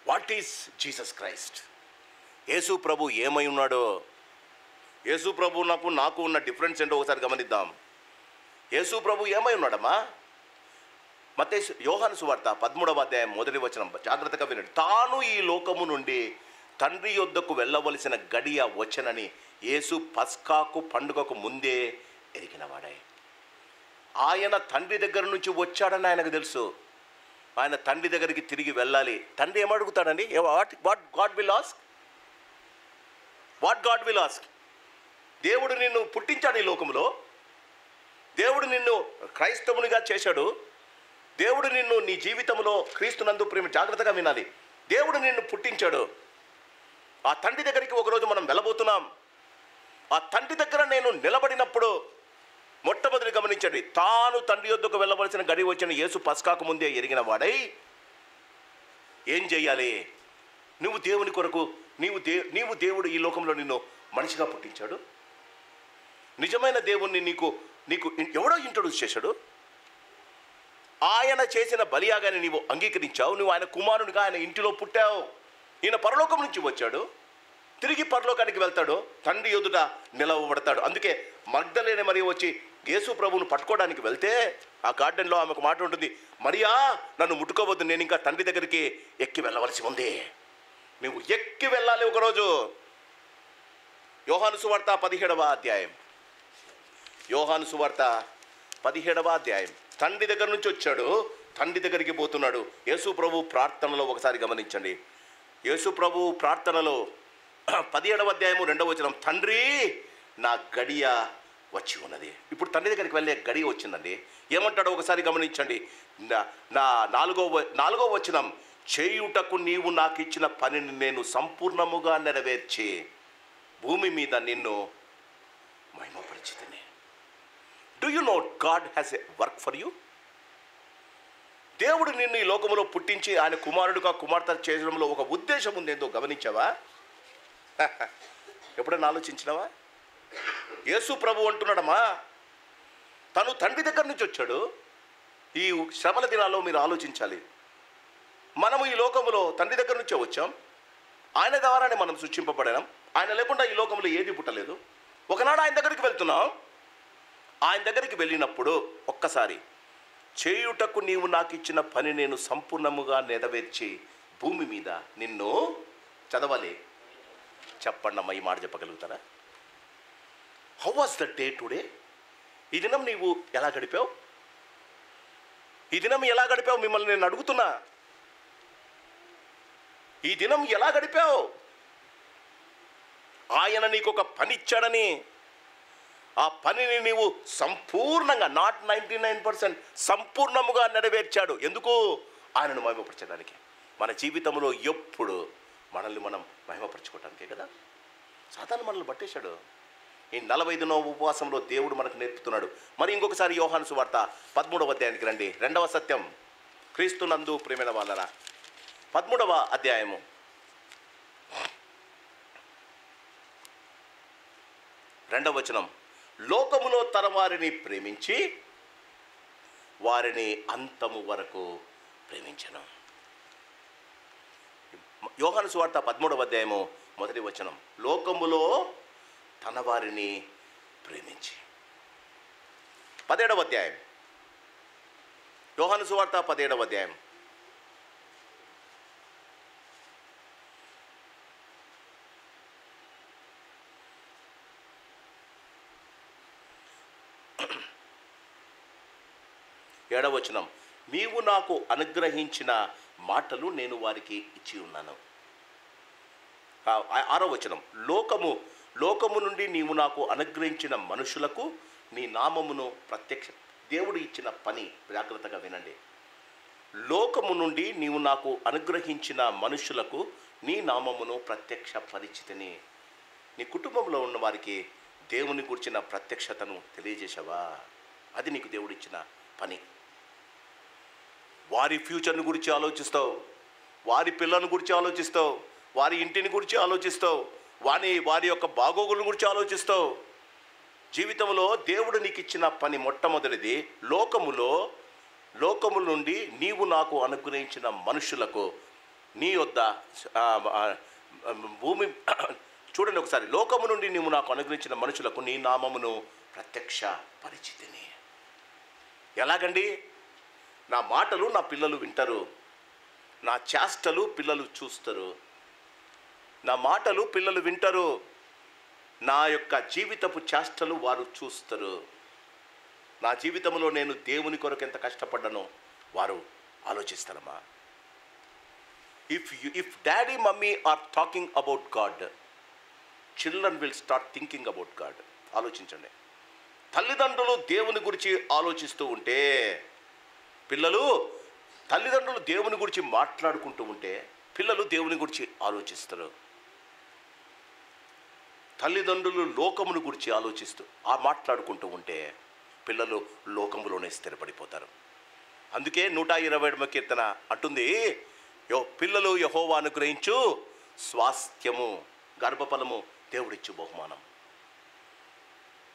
What is Jesus Christ? యేసు ప్రభు ఏమై ఉన్నాడో, యేసు ప్రభు నాకు ఉన్న డిఫరెన్స్ ఏంటో ఒకసారి గమనిద్దాం. యేసు ప్రభు ఏమై ఉన్నాడమ్మా? మత్తయి యోహాను సువార్త 13వ అధ్యాయం 1వ వచనం జాగ్రత్తగా వినండి. తాను ఈ లోకము నుండి తండ్రి యొద్దకు వెళ్ళవలసిన గడియ వచ్చనని యేసు పస్కాకు పండుగకు ముందే ఎరిగినవాడే. ఆయన తండ్రి దగ్గర నుంచి వచ్చాడని ఆయనకు తెలుసు. ఆయన తండ్రి దగ్గరికి తిరిగి వెళ్ళాలి. తండ్రి ఏమడుగుతాడండి? What God will ask? What God will ask? దేవుడు నిన్ను పుట్టించాడు ఈ లోకంలో. దేవుడు నిన్ను క్రైస్తవునిగా చేశాడు. దేవుడు నిన్ను నీ జీవితంలో క్రీస్తునందు ప్రేమ, జాగ్రత్తగా వినాలి. దేవుడు నిన్ను పుట్టించాడు. ఆ తండ్రి దగ్గరికి ఒకరోజు మనం వెళ్ళబోతున్నాం. ఆ తండ్రి దగ్గర నేను నిలబడినప్పుడు మొట్టమొదటి గమనించండి, తాను తండ్రి యొద్దకు వెళ్ళవలసిన గడి వచ్చిన యేసు పస్కాకు ముందే ఎరిగిన వాడై ఏం చేయాలి? నువ్వు దేవుని కొరకు, నీవు దేవుడు ఈ లోకంలో నిన్ను మనిషిగా పుట్టించాడు. నిజమైన దేవుణ్ణి నీకు ఎవడో ఇంట్రొడ్యూస్ చేశాడు. ఆయన చేసిన బలియాగానే నీవు అంగీకరించావు. నువ్వు ఆయన కుమారునిగా ఆయన ఇంటిలో పుట్టావు. ఈయన పరలోకం నుంచి వచ్చాడు, తిరిగి పరలోకానికి వెళ్తాడు, తండ్రి ఎదుట నిలవబడతాడు. అందుకే మగ్దలేనే మరియ వచ్చి యేసు ప్రభువును పట్టుకోవడానికి వెళ్తే ఆ గార్డెన్లో ఆమెకు మాట ఉంటుంది, మరియా నన్ను ముట్టుకోవద్దు, నేను ఇంకా తండ్రి దగ్గరికి ఎక్కి వెళ్ళవలసి ఉంది. నువ్వు ఎక్కి వెళ్ళాలి ఒకరోజు. యోహాను సువార్త 17వ అధ్యాయం, యోహాను సువార్త 17వ అధ్యాయం. తండ్రి దగ్గర నుంచి వచ్చాడు, తండ్రి దగ్గరికి పోతున్నాడు. యేసు ప్రభు ప్రార్థనలో ఒకసారి గమనించండి. యేసు ప్రభు ప్రార్థనలో 17వ అధ్యాయము 2వ వచనం, తండ్రి నా గడియ వచ్చి ఉన్నది. ఇప్పుడు తండ్రి దగ్గరికి వెళ్ళే గడియ వచ్చిందండి. ఏమంటాడో ఒకసారి గమనించండి. నా నాలుగో వచనం, చేయుటకు నీవు నాకు ఇచ్చిన పనిని నేను సంపూర్ణముగా నెరవేర్చి భూమి మీద నిన్ను మహిమపరిచితిని. Do you know God has a work for you? దేవుడు నిన్ను ఈ లోకంలో పుట్టించి ఆయన కుమారుడుగా కుమార్తె చేయడంలో ఒక ఉద్దేశం ఉంది. ఏందో గమనించావా? ఎప్పుడైనా ఆలోచించినావా? యేసు ప్రభు అంటున్నాడమ్మా, తను తండ్రి దగ్గర నుంచి వచ్చాడు. ఈ శ్రమల దినాల్లో మీరు ఆలోచించాలి. మనము ఈ లోకంలో తండ్రి దగ్గర నుంచే వచ్చాం. ఆయన ద్వారానే మనం సృష్టింపబడినాం. ఆయన లేకుండా ఈ లోకంలో ఏది పుట్టలేదు. ఒకనాడు ఆయన దగ్గరికి వెళ్తున్నాం. ఆయన దగ్గరికి వెళ్ళినప్పుడు ఒక్కసారి, చేయుటకు నీవు నాకు ఇచ్చిన పని నేను సంపూర్ణముగా నెరవేర్చి భూమి మీద నిన్ను చదవాలి. చెప్పండి అమ్మా, ఈ మాట చెప్పగలుగుతారా? How was the day today? ఈ దినం నీవు ఎలా గడిపావు? ఈ దినం ఎలా గడిపావు? మిమ్మల్ని నేను అడుగుతున్నా, ఈ దినం ఎలా గడిపావు? ఆయన నీకు ఒక పని ఇచ్చాడని ఆ పనిని నీవు సంపూర్ణంగా, నాట్ 99%, సంపూర్ణముగా నెరవేర్చాడు. ఎందుకు? ఆయనను మహిమపరచడానికి. మన జీవితంలో ఎప్పుడు మనల్ని మనం మహిమపరచుకోవటానికే కదా. సాతాను మనల్ని పట్టేశాడు. ఈ 40 దినం ఉపవాసంలో దేవుడు మనకు నేర్పుతున్నాడు. మరి ఇంకొకసారి యోహాను సువార్త 13వ అధ్యాయానికి రండి. 2వ సత్యం, క్రీస్తునందు ప్రియమైన వాళ్ళరా, 13వ అధ్యాయము 2వ వచనం, లోకములో తన వారిని ప్రేమించి వారిని అంతము వరకు ప్రేమించను. యోహాను సువార్త 13వ అధ్యాయము 1వ వచనం, లోకములో తన వారిని ప్రేమించి. 17వ అధ్యాయం, యోహాను సువార్త 17వ అధ్యాయం, ఏడవ వచనం, నీవు నాకు అనుగ్రహించిన మాటలు నేను వారికి ఇచ్చి ఉన్నాను. 6వ వచనం, లోకము నుండి నీవు నాకు అనుగ్రహించిన మనుషులకు నీ నామమును దేవుడు ఇచ్చిన పని, జాగ్రత్తగా వినండి. లోకము నుండి నీవు నాకు అనుగ్రహించిన మనుషులకు నీ నామమును ప్రత్యక్ష పరిచితిని. నీ కుటుంబంలో ఉన్న వారికి దేవుని గురించిన ప్రత్యక్షతను తెలియజేసావా? అది నీకు దేవుడిచ్చిన పని. వారి ఫ్యూచర్ని గురించి ఆలోచిస్తావు, వారి పిల్లల గురించి ఆలోచిస్తావు, వారి ఇంటిని గురించి ఆలోచిస్తావు, వారి యొక్క బాగోగుల గురించి ఆలోచిస్తావు. జీవితంలో దేవుడు నీకు ఇచ్చిన పని మొట్టమొదటిది, లోకము నుండి నీవు నాకు అనుగ్రహించిన మనుషులకు నీ యొద్ద భూమి చూడండి ఒకసారి, లోకము నుండి నీవు నాకు అనుగ్రహించిన మనుషులకు నీ నామమును ప్రత్యక్ష పరిచితిని. ఎలాగండి? నా మాటలు నా పిల్లలు వింటారు, నా చేష్టలు పిల్లలు చూస్తారు. నా మాటలు పిల్లలు వింటారు, నా యొక్క జీవితపు చేష్టలు వారు చూస్తారు. నా జీవితంలో నేను దేవుని కొరకు ఎంత కష్టపడ్డానో వారు ఆలోచిస్తారమ్మా. If daddy mummy are talking about God, children will start thinking about God. ఆలోచించండి. తల్లిదండ్రులు దేవుని గురించి ఆలోచిస్తూ ఉంటే, తల్లిదండ్రులు దేవుని గురించి మాట్లాడుకుంటూ ఉంటే పిల్లలు దేవుని గురించి ఆలోచిస్తారు. తల్లిదండ్రులు లోకమును గురించి ఆలోచిస్తూ మాట్లాడుకుంటూ ఉంటే పిల్లలు లోకములోనే స్థిరపడిపోతారు. అందుకే 120వ కీర్తన అంటుంది, పిల్లలు యెహోవా అనుగ్రహించు స్వాస్థ్యము, గర్భఫలము, దేవుడిచ్చు బహుమానం.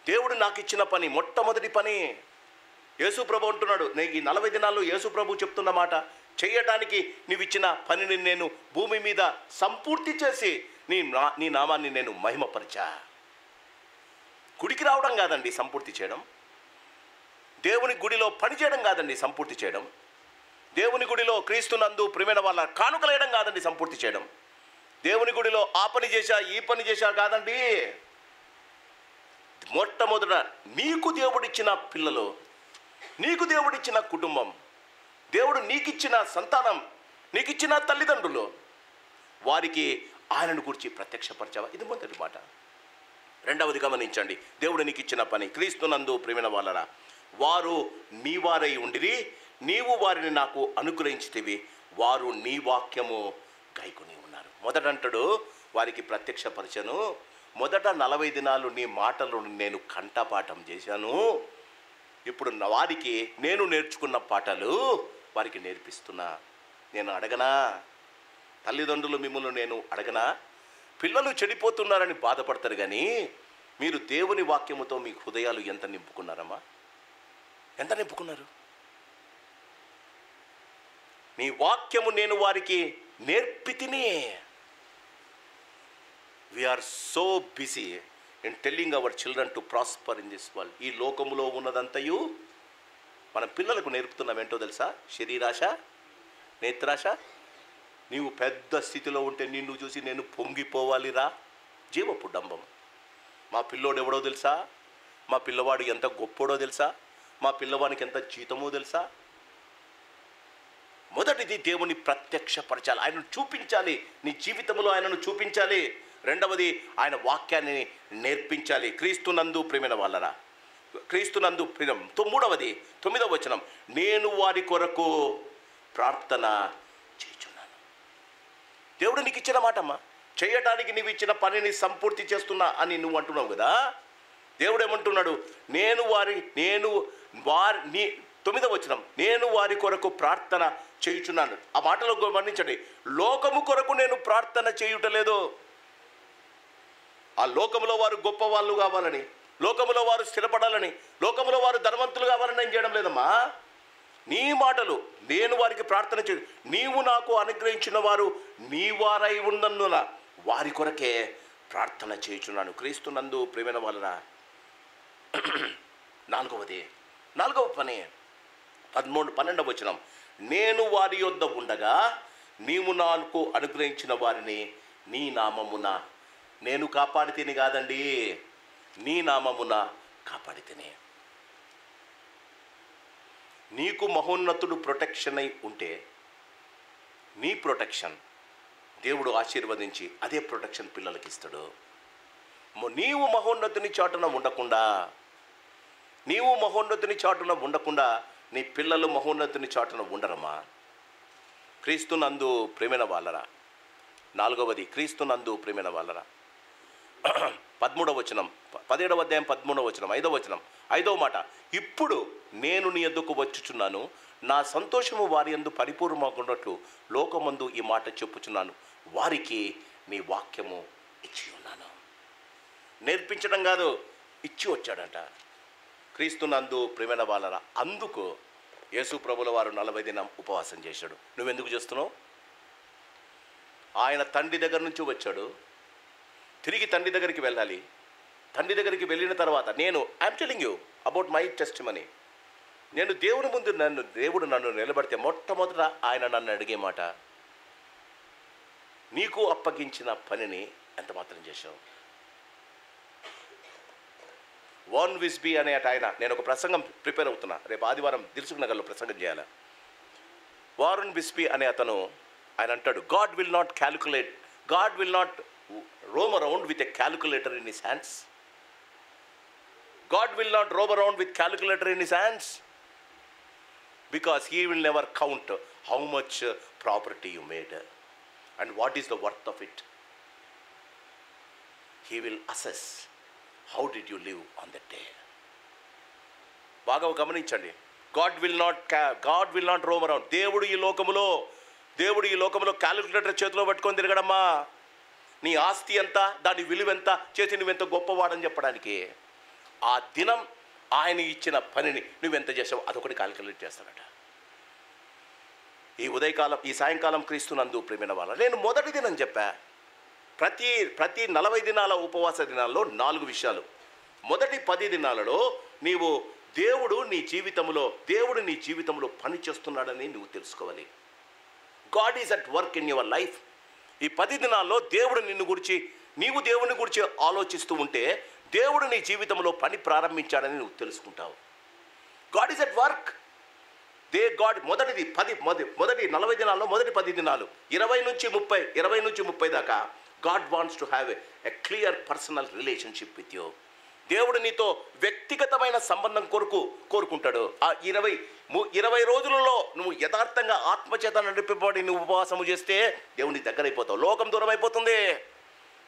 దేవుడు నాకు ఇచ్చిన పని, మొట్టమొదటి పని. యేసు ప్రభు అంటున్నాడు, నేను ఈ 40 దినాల్లో యేసు ప్రభు చెప్తున్న మాట, చేయటానికి నీవు ఇచ్చిన పనిని నేను భూమి మీద సంపూర్తి చేసి నీ నామాన్ని నేను మహిమపరిచా. గుడికి రావడం కాదండి సంపూర్తి చేయడం, దేవుని గుడిలో పని చేయడం కాదండి సంపూర్తి చేయడం, దేవుని గుడిలో క్రీస్తునందు ప్రియమైన వాళ్ళ కానుకలేయడం కాదండి సంపూర్తి చేయడం, దేవుని గుడిలో ఆ పని చేశా ఈ పని చేశా కాదండి. మొట్టమొదట నీకు దేవుడిచ్చిన పిల్లలు, నీకు దేవుడిచ్చిన కుటుంబం, దేవుడు నీకిచ్చిన సంతానం, నీకిచ్చిన తల్లిదండ్రులు, వారికి ఆయనను గురించి ప్రత్యక్షపరచావా? ఇది మొదటి మాట. రెండవది గమనించండి, దేవుడు నీకు ఇచ్చిన పని, క్రీస్తునందు ప్రియమైన వాళ్ళరా వారు నీ వారై ఉండిరి, నీవు వారిని నాకు అనుగ్రహించితివి, వారు నీ వాక్యము గైకొని ఉన్నారు. మొదట అంటాడు వారికి ప్రత్యక్షపరచను, మొదట 40 దినాలు నీ మాటలు నేను కంఠపాఠం చేశాను, ఇప్పుడు వారికి నేను నేర్చుకున్న పాఠాలు వారికి నేర్పిస్తున్నా. నేను అడగనా? తల్లిదండ్రులు మిమ్మల్ని నేను అడగనా? పిల్లలు చెడిపోతున్నారని బాధపడతారు, కానీ మీరు దేవుని వాక్యముతో మీ హృదయాలు ఎంత నింపుకున్నారమ్మా? ఎంత నింపుకున్నారు? నీ వాక్యము నేను వారికి నేర్పితిని. We are so busy in telling our children to prosper in this world. ఈ లోకములో ఉన్నదంతయు మన పిల్లలకు నేర్పుతున్నాం. ఏంటో తెలుసా? శరీరాశ, నేత్రాశ. నీవు పెద్ద స్థితిలో ఉంటే నిన్ను చూసి నేను పొంగిపోవాలిరా, జీవపు డంబం. మా పిల్లోడు ఎవడో తెలుసా? మా పిల్లవాడు ఎంత గొప్పోడో తెలుసా? మా పిల్లవానికి ఎంత జీతమో తెలుసా? మొదటిది దేవుని ప్రత్యక్షపరచాలి, ఆయనను చూపించాలి, నీ జీవితంలో ఆయనను చూపించాలి. రెండవది ఆయన వాక్యాన్ని నేర్పించాలి. క్రీస్తునందు ప్రియమైన వాళ్ళరా, క్రీస్తునందు ప్రియం. మూడవది 9వ వచనం, నేను వారి కొరకు ప్రార్థన చేయుచున్నాను. దేవుడు నీకు ఇచ్చిన మాటమ్మా, చేయటానికి నీవు ఇచ్చిన పనిని సంపూర్తి చేస్తున్నా అని నువ్వు అంటున్నావు కదా. దేవుడు ఏమంటున్నాడు? నేను వారి 9వ వచనం, నేను వారి కొరకు ప్రార్థన చేయుచున్నాను. ఆ మాటలో గమనించండి, లోకము కొరకు నేను ప్రార్థన చేయుటలేదు. ఆ లోకములో వారు గొప్ప వాళ్ళు కావాలని, లోకములో వారు స్థిరపడాలని, లోకములో వారు ధనవంతులు కావాలని నేను చేయడం లేదమ్మా. నీ మాటలు నేను వారికి ప్రార్థన చేయ, నీవు నాకు అనుగ్రహించిన వారు నీ వారై ఉన్నందున వారి కొరకే ప్రార్థన చేయుచున్నాను. క్రీస్తునందు ప్రియమైన వాళ్ళరా, నాలుగవ పని 12వ వచనం, నేను వారి యొద్ద ఉండగా నీవు నాకు అనుగ్రహించిన వారిని నీ నామమున నేను కాపాడితేని కాదండి, నీ నామమున కాపాడితేనే. నీకు మహోన్నతుడు ప్రొటెక్షన్ అయి ఉంటే నీ ప్రొటెక్షన్ దేవుడు ఆశీర్వదించి అదే ప్రొటెక్షన్ పిల్లలకి ఇస్తాడు. నీవు మహోన్నతుని చాటున ఉండకుండా నీ పిల్లలు మహోన్నతుని చాటున ఉండరమ్మా. క్రీస్తునందు ప్రేమైన వాళ్ళరా, 4వది క్రీస్తునందు ప్రేమైన వాళ్ళరా. 13వ వచనం, 17వ అధ్యాయం 13వ వచనం, 5వ వచనం, 5వ మాట, ఇప్పుడు నేను నీ యొద్దకు వచ్చుచున్నాను, నా సంతోషము వారి యందు పరిపూర్ణమగునట్లు లోకమందు ఈ మాట చెప్పుచున్నాను, వారికి నీ వాక్యము ఇచ్చి ఉన్నాను. నేర్పించడం కాదు, ఇచ్చి వచ్చాడంట. క్రీస్తునందు ప్రేమైన వాళ్ళరా, అందుకు యేసు ప్రభుల వారు 40 దినం ఉపవాసం చేశాడు. నువ్వెందుకు చేస్తున్నావు? ఆయన తండ్రి దగ్గర నుంచి వచ్చాడు, తిరిగి తండ్రి దగ్గరికి వెళ్ళాలి. తండ్రి దగ్గరికి వెళ్ళిన తర్వాత I'm telling you about my testimony. నేను దేవుని ముందు దేవుడు నన్ను నిలబడితే మొట్టమొదట ఆయన నన్ను అడిగే మాట, నీకు అప్పగించిన పనిని ఎంత మాత్రం చేశావు? వార్న్ విస్బీ అనే ఆయన, నేను ఒక ప్రసంగం ప్రిపేర్ అవుతున్నా, రేపు ఆదివారం దిల్సుఖ్ నగర్లో ప్రసంగం చేయాలి. వారన్ విస్బీ అనే అతను ఆయన అంటాడు, God will not roam around with a calculator in his hands. God will not roam around with calculator in his hands, because he will never count how much property you made and what is the worth of it. He will assess how did you live on that day. బాగా గమనించండి, God will not roam around. దేవుడు ఈ లోకములో calculator చేతిలో పట్టుకొని తిరగడమ్మా. నీ ఆస్తి ఎంత, దాని విలువ ఎంత, చేసి నువ్వెంత గొప్పవాడని చెప్పడానికి. ఆ దినం ఆయన ఇచ్చిన పనిని నువ్వెంత చేసావు అదొకటి క్యాలిక్యులేట్ చేస్తాడట. ఈ సాయంకాలం క్రీస్తునందు ప్రియమైన వాళ్ళ, నేను మొదటి దినం చెప్పా, ప్రతి 40 దినాల ఉపవాస దినాల్లో 4 విషయాలు. మొదటి 10 దినాలలో దేవుడు నీ జీవితంలో పని చేస్తున్నాడని నువ్వు తెలుసుకోవాలి. God is at work in your life. ఈ 10 దినాల్లో నీవు దేవుని గురించి ఆలోచిస్తూ ఉంటే దేవుడు నీ జీవితంలో పని ప్రారంభించాడని నువ్వు తెలుసుకుంటావు. God is at work. మొదటి 40 దినాల్లో మొదటి 10 దినాలు 20 నుంచి 30 దాకా God wants to have a clear personal relationship with you. దేవుడు నీతో వ్యక్తిగతమైన సంబంధం కోరుకుంటాడు. ఆ 20 రోజులలో నువ్వు యథార్థంగా ఆత్మచేత నడిపబడి నువ్వు ఉపవాసము చేస్తే దేవుని దగ్గర అయిపోతావు. లోకం దూరం అయిపోతుంది.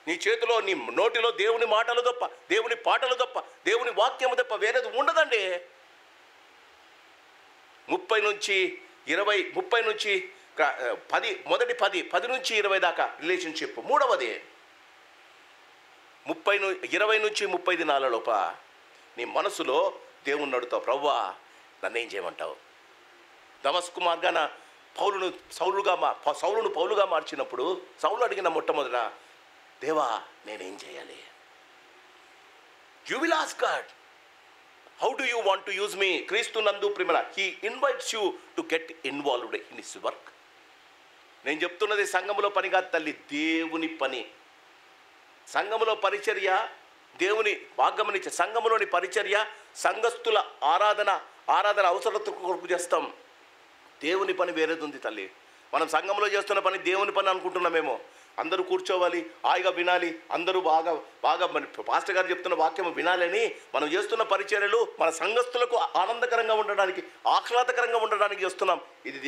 నీ చేతిలో, నీ నోటిలో దేవుని మాటలు తప్ప, దేవుని పాటలు తప్ప, దేవుని వాక్యము తప్ప వేరేది ఉండదండి. 30 నుంచి 10 నుంచి 20 దాకా రిలేషన్షిప్. మూడవది 20 నుంచి 30 దినాల లోప నీ మనసులో దేవుణ్ణి అడుగుతావు, ప్రభువా నన్నేం చేయమంటావు? దమస్కు మార్గాన సౌలును పౌలుగా మార్చినప్పుడు సౌలు అడిగిన మొట్టమొదట, దేవా నేనేం చేయాలి? You will ask God, how do you want to use మీ? క్రీస్తునందు ప్రియమైన, he invites you to get involved in his work. నేను చెప్తున్నది సంఘములో పని కాదు తల్లి, దేవుని పని. సంఘములో పరిచర్య, దేవుని వాగ్గమనిచ్చే సంఘములోని పరిచర్య, సంఘస్థుల ఆరాధన అవసరత కొరకు చేస్తాం. దేవుని పని వేరేది ఉంది తల్లి. మనం సంఘంలో చేస్తున్న పని దేవుని పని అనుకుంటున్నామేమో. అందరూ కూర్చోవాలి, హాయిగా వినాలి, అందరూ బాగా పాస్టర్ గారు చెప్తున్న వాక్యం వినాలని మనం చేస్తున్న పరిచర్యలు మన సంఘస్థులకు ఆనందకరంగా ఉండడానికి, ఆహ్లాదకరంగా ఉండడానికి చేస్తున్నాం. ఇది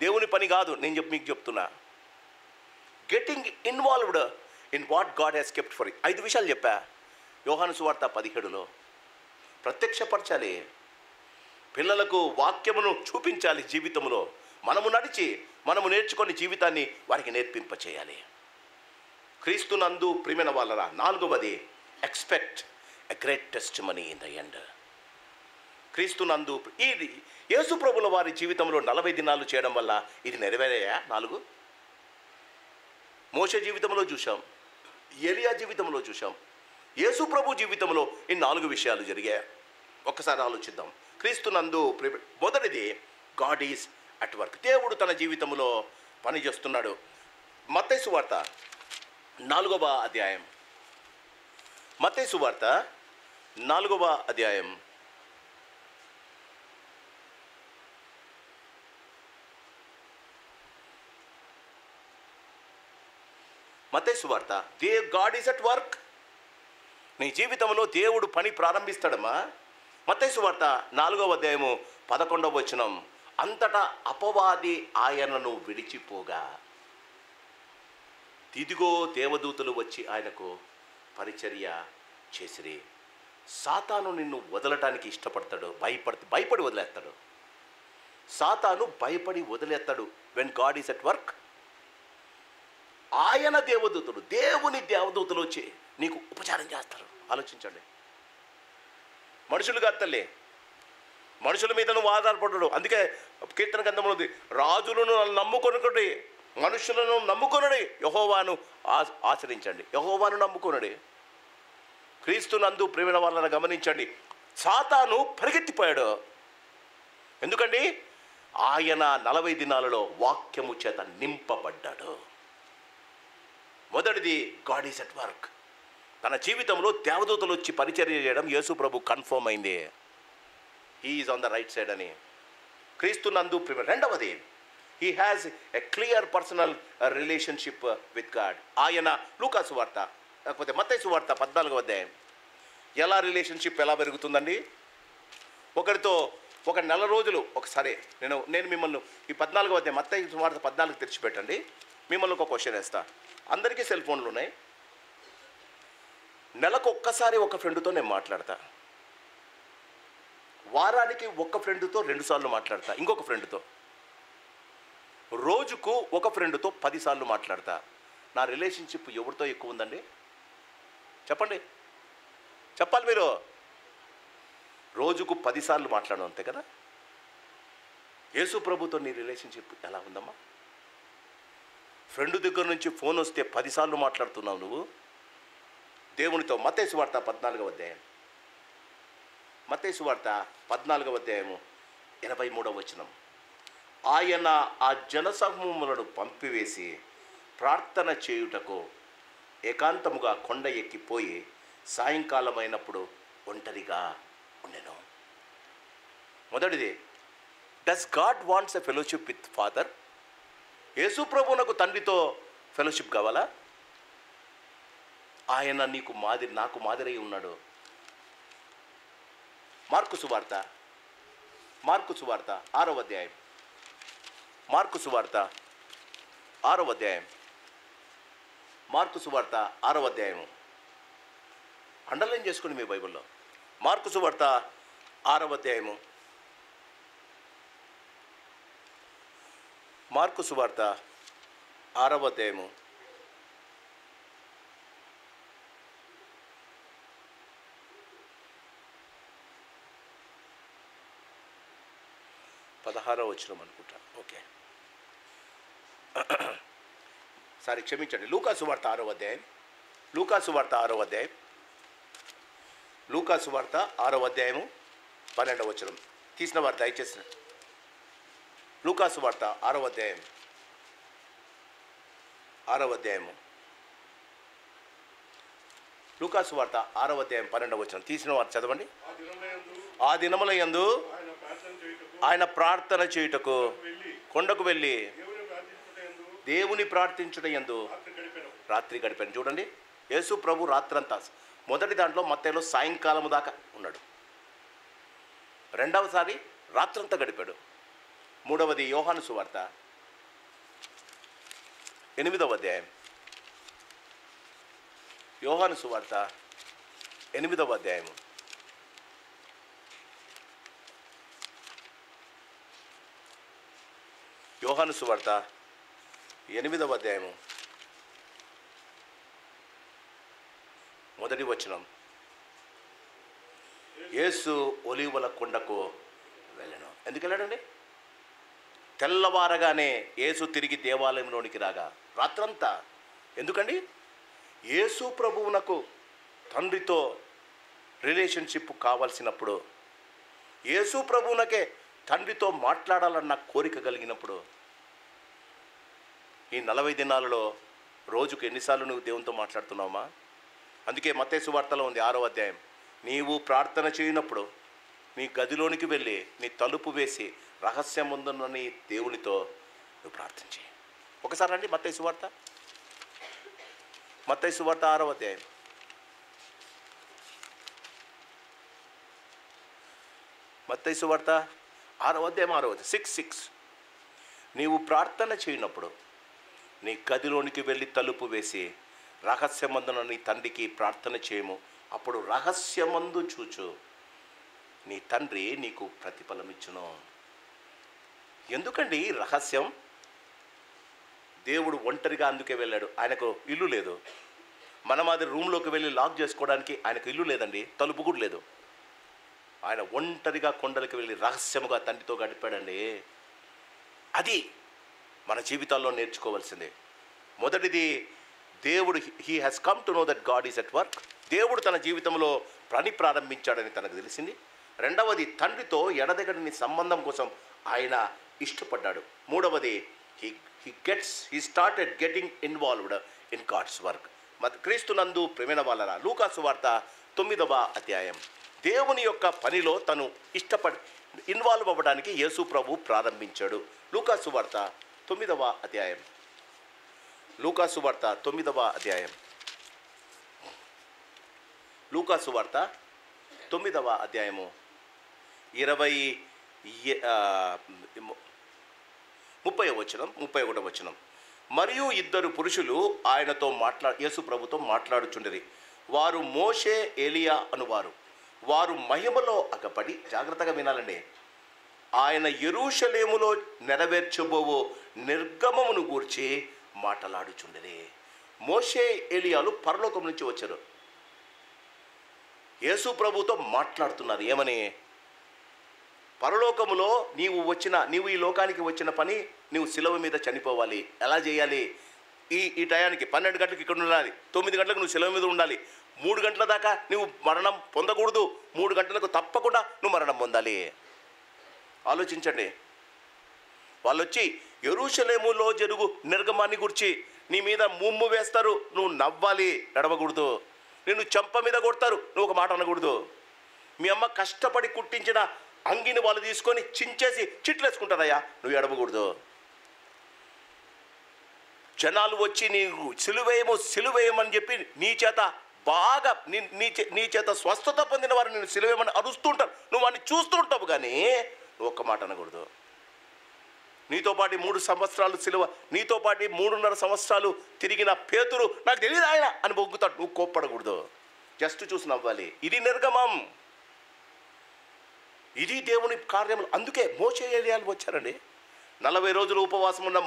దేవుని పని కాదు. నేను మీకు చెప్తున్నా, getting involved in what God has kept for. 5 విషయాలు చెప్పా. యోహాను సువార్త 17లో ప్రత్యక్షపరచాలి, పిల్లలకు వాక్యమును చూపించాలి. జీవితంలో మనము నేర్చుకునే జీవితాన్ని వారికి నేర్పింపచేయాలి. క్రీస్తునందు ప్రియమైన వాళ్ళరా, 4వది expect a great testimony in the end. క్రీస్తునందు ఇది యేసు ప్రభుల వారి జీవితంలో 40 దినాలు చేయడం వల్ల ఇది నెరవేరాయా? 4 మోషే జీవితంలో చూసాం, ఎలియా జీవితంలో చూసాం, యేసు ప్రభు జీవితంలో ఈ 4 విషయాలు జరిగాయి. ఒక్కసారి ఆలోచిద్దాం. క్రీస్తునందు మొదటిది గాడ్ ఈజ్ అట్ వర్క్. దేవుడు తన జీవితంలో పని చేస్తున్నాడు. మత్తయి సువార్త 4వ అధ్యాయం. మత్తయి సువార్త 4వ అధ్యాయం. మత్తయి సువార్త, గాడ్ ఈజ్ అట్ వర్క్. నీ జీవితంలో దేవుడు పని ప్రారంభిస్తాడమ్మా. మత్తయి సువార్త 4వ అధ్యాయము 11వ వచనం, అంతటా అపవాది ఆయనను విడిచిపోగా ఇదిగో దేవదూతలు వచ్చి ఆయనకు పరిచర్య చేసిరి. సాతాను నిన్ను వదలటానికి ఇష్టపడతాడు, భయపడి వదిలేస్తాడు. సాతాను భయపడి వదిలేస్తాడు. When God is at work, ఆయన దేవుని దేవదూతలు వచ్చి నీకు ఉపచారం చేస్తారు. ఆలోచించండి. మనుషులు కాదు తల్లి, మనుషుల మీద నువ్వు ఆధారపడ్డాడు. అందుకే కీర్తన గ్రంథంలో ఉంది, రాజులను నమ్ముకొనుకోండి, మనుషులను నమ్ముకొనుడి, యెహోవాను ఆచరించండి. యెహోవాను నమ్ముకొనుడి. క్రీస్తునందు ప్రేమైన వాళ్ళని గమనించండి. సాతాను పరిగెత్తిపోయాడు. ఎందుకండి? ఆయన 40 దినాలలో వాక్యము చేత నింపబడ్డాడు. మొదటిది, గాడ్ ఈజ్ అట్ వర్క్. తన జీవితంలో దేవదూతలు వచ్చి పరిచర్య చేయడం యేసు ప్రభు కన్ఫర్మ్ అయింది. He is on the right side అని. క్రీస్తునందు ప్రేమ. రెండవది, he has a clear personal relationship with God. ఆయన లూకా సువార్త లేకపోతే మత్తయి సువార్త 14వ అధ్యాయం. ఎలా రిలేషన్షిప్ ఎలా పెరుగుతుందండి? ఒకరితో ఒక నెల రోజులు ఒకసారి నేను మిమ్మల్ని ఈ 14వ అధ్యాయం మత్తయి సువార్త 14 తెరిచిపెట్టండి. మిమ్మల్ని ఒక క్వశ్చన్ వేస్తా. అందరికీ సెల్ ఫోన్లు ఉన్నాయి. నెలకు ఒక్కసారి ఒక ఫ్రెండ్తో నేను మాట్లాడతా. వారానికి ఒక ఫ్రెండ్తో 2 సార్లు మాట్లాడతా. ఇంకొక ఫ్రెండ్తో రోజుకు ఒక ఫ్రెండ్తో 10 సార్లు మాట్లాడతా. నా రిలేషన్షిప్ ఎవరితో ఎక్కువ ఉందండి? చెప్పండి, చెప్పాలి మీరు. రోజుకు 10 సార్లు మాట్లాడడం అంతే కదా. యేసు ప్రభుతో నీ రిలేషన్షిప్ ఎలా ఉందమ్మా? ఫ్రెండ్ దగ్గర నుంచి ఫోన్ వస్తే 10 సార్లు మాట్లాడుతున్నావు నువ్వు దేవునితో. మత్తయి సువార్త 14వ అధ్యాయం. మత్తయి సువార్త 14వ అధ్యాయము 83వ వచనం. ఆయన ఆ జనసమూహములను పంపివేసి ప్రార్థన చేయుటకు ఏకాంతముగా కొండ ఎక్కిపోయి సాయంకాలం అయినప్పుడు ఒంటరిగా ఉండెను. మొదటిది, does God wants a fellowship with father? యేసు ప్రభువునకు తండ్రితో ఫెలోషిప్ కావాలా? ఆయన నాకు మాదిరి ఉన్నాడు. మార్కు సువార్త 6వ అధ్యాయం. మార్కు సువార్త 6వ అధ్యాయం. మార్కు సువార్త 6వ అధ్యాయము. అండర్లైన్ చేసుకోండి మీ బైబిల్లో. మార్కు సువార్త 6వ అధ్యాయము. మార్కు సువార్త 6వ అధ్యాయము 16వ వచనం అనుకుంటా. ఓకే, సారీ క్షమించండి. లూకా సువార్త 6వ అధ్యాయం. లూకా సువార్త 6వ అధ్యాయం. లూకా సువార్త 6వ అధ్యాయము 12వ వచనం. తీసిన వారు దయచేసి లూకా సువార్త 6వ అధ్యాయం. 6వ అధ్యాయము. లూకా సువార్త 6వ అధ్యాయం 12వ వచనం. తీసిన వారు చదవండి. ఆ దినముల యందు ఆయన ప్రార్థన చేయుటకు కొండకు వెళ్ళి దేవుని ప్రార్థించుట యందు రాత్రి గడిపాను. చూడండి, యేసు ప్రభు రాత్రంతా. మొదటి దాంట్లో మత్తయిలో సాయంకాలము దాకా ఉన్నాడు. రెండవసారి రాత్రంతా గడిపాడు. మూడవది యోహాను సువార్త 8వ అధ్యాయం. యోహాను సువార్త 8వ అధ్యాయము. యోహాను సువార్త 8వ అధ్యాయము మొదటి వచనం. యేసు ఒలీవల కొండకు వెళ్ళాను. ఎందుకు వెళ్ళాడండి? తెల్లవారగానే యేసు తిరిగి దేవాలయంలోనికి రాగా రాత్రంతా. ఎందుకండి? యేసు ప్రభువునకు తండ్రితో రిలేషన్షిప్ కావాల్సినప్పుడు, యేసు ప్రభువునకే తండ్రితో మాట్లాడాలన్న కోరిక కలిగినప్పుడు, ఈ 40 దినాలలో రోజుకు ఎన్నిసార్లు నువ్వు దేవునితో మాట్లాడుతున్నావా? అందుకే మత్తయి సువార్తలో ఉంది 6వ అధ్యాయం. నీవు ప్రార్థన చేయనప్పుడు నీ గదిలోనికి వెళ్ళి నీ తలుపు వేసి రహస్యం ముందున్న నీ దేవునితో నువ్వు ప్రార్థించి. ఒకసారి అండి మత్తయి సువార్త. మత్తయి సువార్త 6వ అధ్యాయం. మత్తయి సువార్త 6వ అధ్యాయం 6వ 6. నీవు ప్రార్థన చేయనప్పుడు నీ గదిలోనికి వెళ్ళి తలుపు వేసి రహస్యమందున నీ తండ్రికి ప్రార్థన చేయము. అప్పుడు రహస్యమందు చూచు నీ తండ్రి నీకు ప్రతిఫలం ఇచ్చును. ఎందుకండి రహస్యం? దేవుడు ఒంటరిగా అందుకే వెళ్ళాడు. ఆయనకు ఇల్లు లేదు. మనం అది రూమ్లోకి వెళ్ళి లాక్ చేసుకోవడానికి ఆయనకు ఇల్లు లేదండి, తలుపు కూడా లేదు. ఆయన ఒంటరిగా కొండలకి వెళ్ళి రహస్యముగా తండ్రితో గడిపాడండి. అది మన జీవితాల్లో నేర్చుకోవాల్సిందే. మొదటిది, దేవుడు he has come to know that God is at work. దేవుడు తన జీవితంలో పని ప్రారంభించాడని తనకు తెలిసింది. రెండవది, తండ్రితో ఎడదెగడని సంబంధం కోసం ఆయన ఇష్టపడ్డాడు. మూడవది, he started getting involved in God's work. క్రీస్తునందు ప్రేమైన వాళ్ళరా, లూకాసు వార్త 9వ అధ్యాయం. దేవుని యొక్క పనిలో తను ఇన్వాల్వ్ అవ్వడానికి యేసు ప్రభు ప్రారంభించాడు. లూకాసు వార్త 9వ అధ్యాయం. లూకాసు వార్త 9వ అధ్యాయం. లూకాసు వార్త 9వ అధ్యాయము 31వ వచనం. మరియు ఇద్దరు పురుషులు ఆయనతో యేసు ప్రభుతో మాట్లాడుచుండిరి. వారు మోషే ఏలియా అనువారు. వారు మహిమలో అగపడి, జాగ్రత్తగా వినాలండి, ఆయన యెరూషలేములో నెరవేర్చబోవో నిర్గమమును గూర్చి మాట్లాడుచుండిరి. మోషే ఏలియాలు పరలోకం నుంచి వచ్చారు. యేసు ప్రభుతో మాట్లాడుతున్నారు. ఏమని? పరలోకములో నీవు ఈ లోకానికి వచ్చిన పని, నీవు శిలువ మీద చనిపోవాలి. ఎలా చేయాలి? ఈ టయానికి 12 గంటలకు ఇక్కడ ఉండాలి, 9 గంటలకు నువ్వు శిలువ మీద ఉండాలి, 3 గంటల దాకా నువ్వు మరణం పొందకూడదు, 3 గంటలకు తప్పకుండా నువ్వు మరణం పొందాలి. ఆలోచించండి. వాళ్ళు వచ్చి యెరూషలేములో జరుగు నిర్గమాన్ని గురించి నీ మీద ముమ్ము వేస్తారు, నువ్వు నవ్వాలి, నడవకూడదు. నిన్ను చెంప మీద కొడతారు, నువ్వు ఒక మాట అనకూడదు. మీ అమ్మ కష్టపడి కుట్టించిన అంగిని వాళ్ళు తీసుకొని చించేసి చిట్లేసుకుంటారయ్యా, నువ్వు ఎడవకూడదు. జనాలు వచ్చి నీకు సిలువేయమని చెప్పి నీ చేత బాగా నీ చేత స్వస్థత పొందిన వారు నేను సిలువేయమని అరుస్తుంటారు, నువ్వు వాడిని చూస్తూ ఉంటావు, కానీ నువ్వు ఒక్క మాట అనకూడదు. నీతో పాటు 3 సంవత్సరాలు సిలువ, నీతో పాటు 3.5 సంవత్సరాలు తిరిగిన పేతురు నాకు తెలియదు ఆయన అని బొగ్గుతాడు, నువ్వు కోప్పడకూడదు, జస్ట్ చూసి నవ్వాలి. ఇది నిర్గమం, ఇది దేవుని కార్యములు. అందుకే మోషే ఏలియాలు వచ్చారండి. 40 రోజులు ఉపవాసం ఉన్న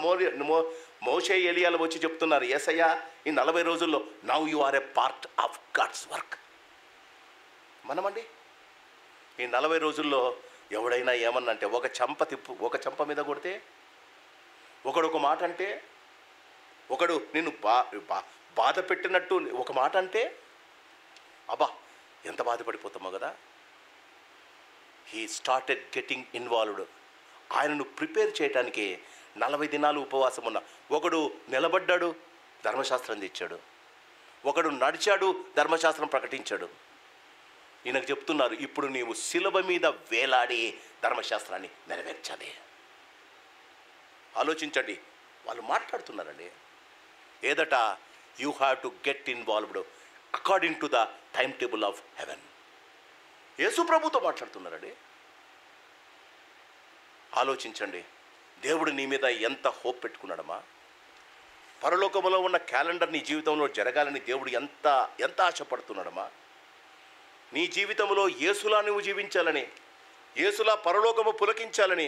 మోషే ఏలియాలు వచ్చి చెప్తున్నారు, యేసయ్యా ఈ 40 రోజుల్లో now you are a part of God's work. మనమండి ఈ 40 రోజుల్లో ఎవడైనా ఏమన్నంటే, ఒక చంప మీద కొడితే, ఒకడు ఒక మాట అంటే, ఒకడు నిన్ను బాధ పెట్టినట్టు ఒక మాట అంటే, అబ్బా ఎంత బాధపడిపోతామో కదా. He started getting involved. ఆయనను ప్రిపేర్ చేయడానికి 40 దినాలు ఉపవాసం ఉన్న ఒకడు నిలబడ్డాడు, ధర్మశాస్త్రం తెచ్చాడు. ఒకడు నడిచాడు, ధర్మశాస్త్రం ప్రకటించాడు. ఈయనకు చెప్తున్నారు, ఇప్పుడు నీవు శిలువ మీద వేలాడి ధర్మశాస్త్రాన్ని నెరవేర్చాలి. ఆలోచించండి, వాళ్ళు మాట్లాడుతున్నారండి. ఏదట, you have to get involved according to the time table of heaven. యేసు ప్రభుతో మాట్లాడుతున్నారండి. ఆలోచించండి, దేవుడు నీ మీద ఎంత హోప్ పెట్టుకున్నాడమ్మా. పరలోకములో ఉన్న క్యాలెండర్ నీ జీవితంలో జరగాలని దేవుడు ఎంత ఆశపడుతున్నాడమ్మా. నీ జీవితంలో యేసులా నువ్వు జీవించాలని, యేసులా పరలోకము పులకించాలని,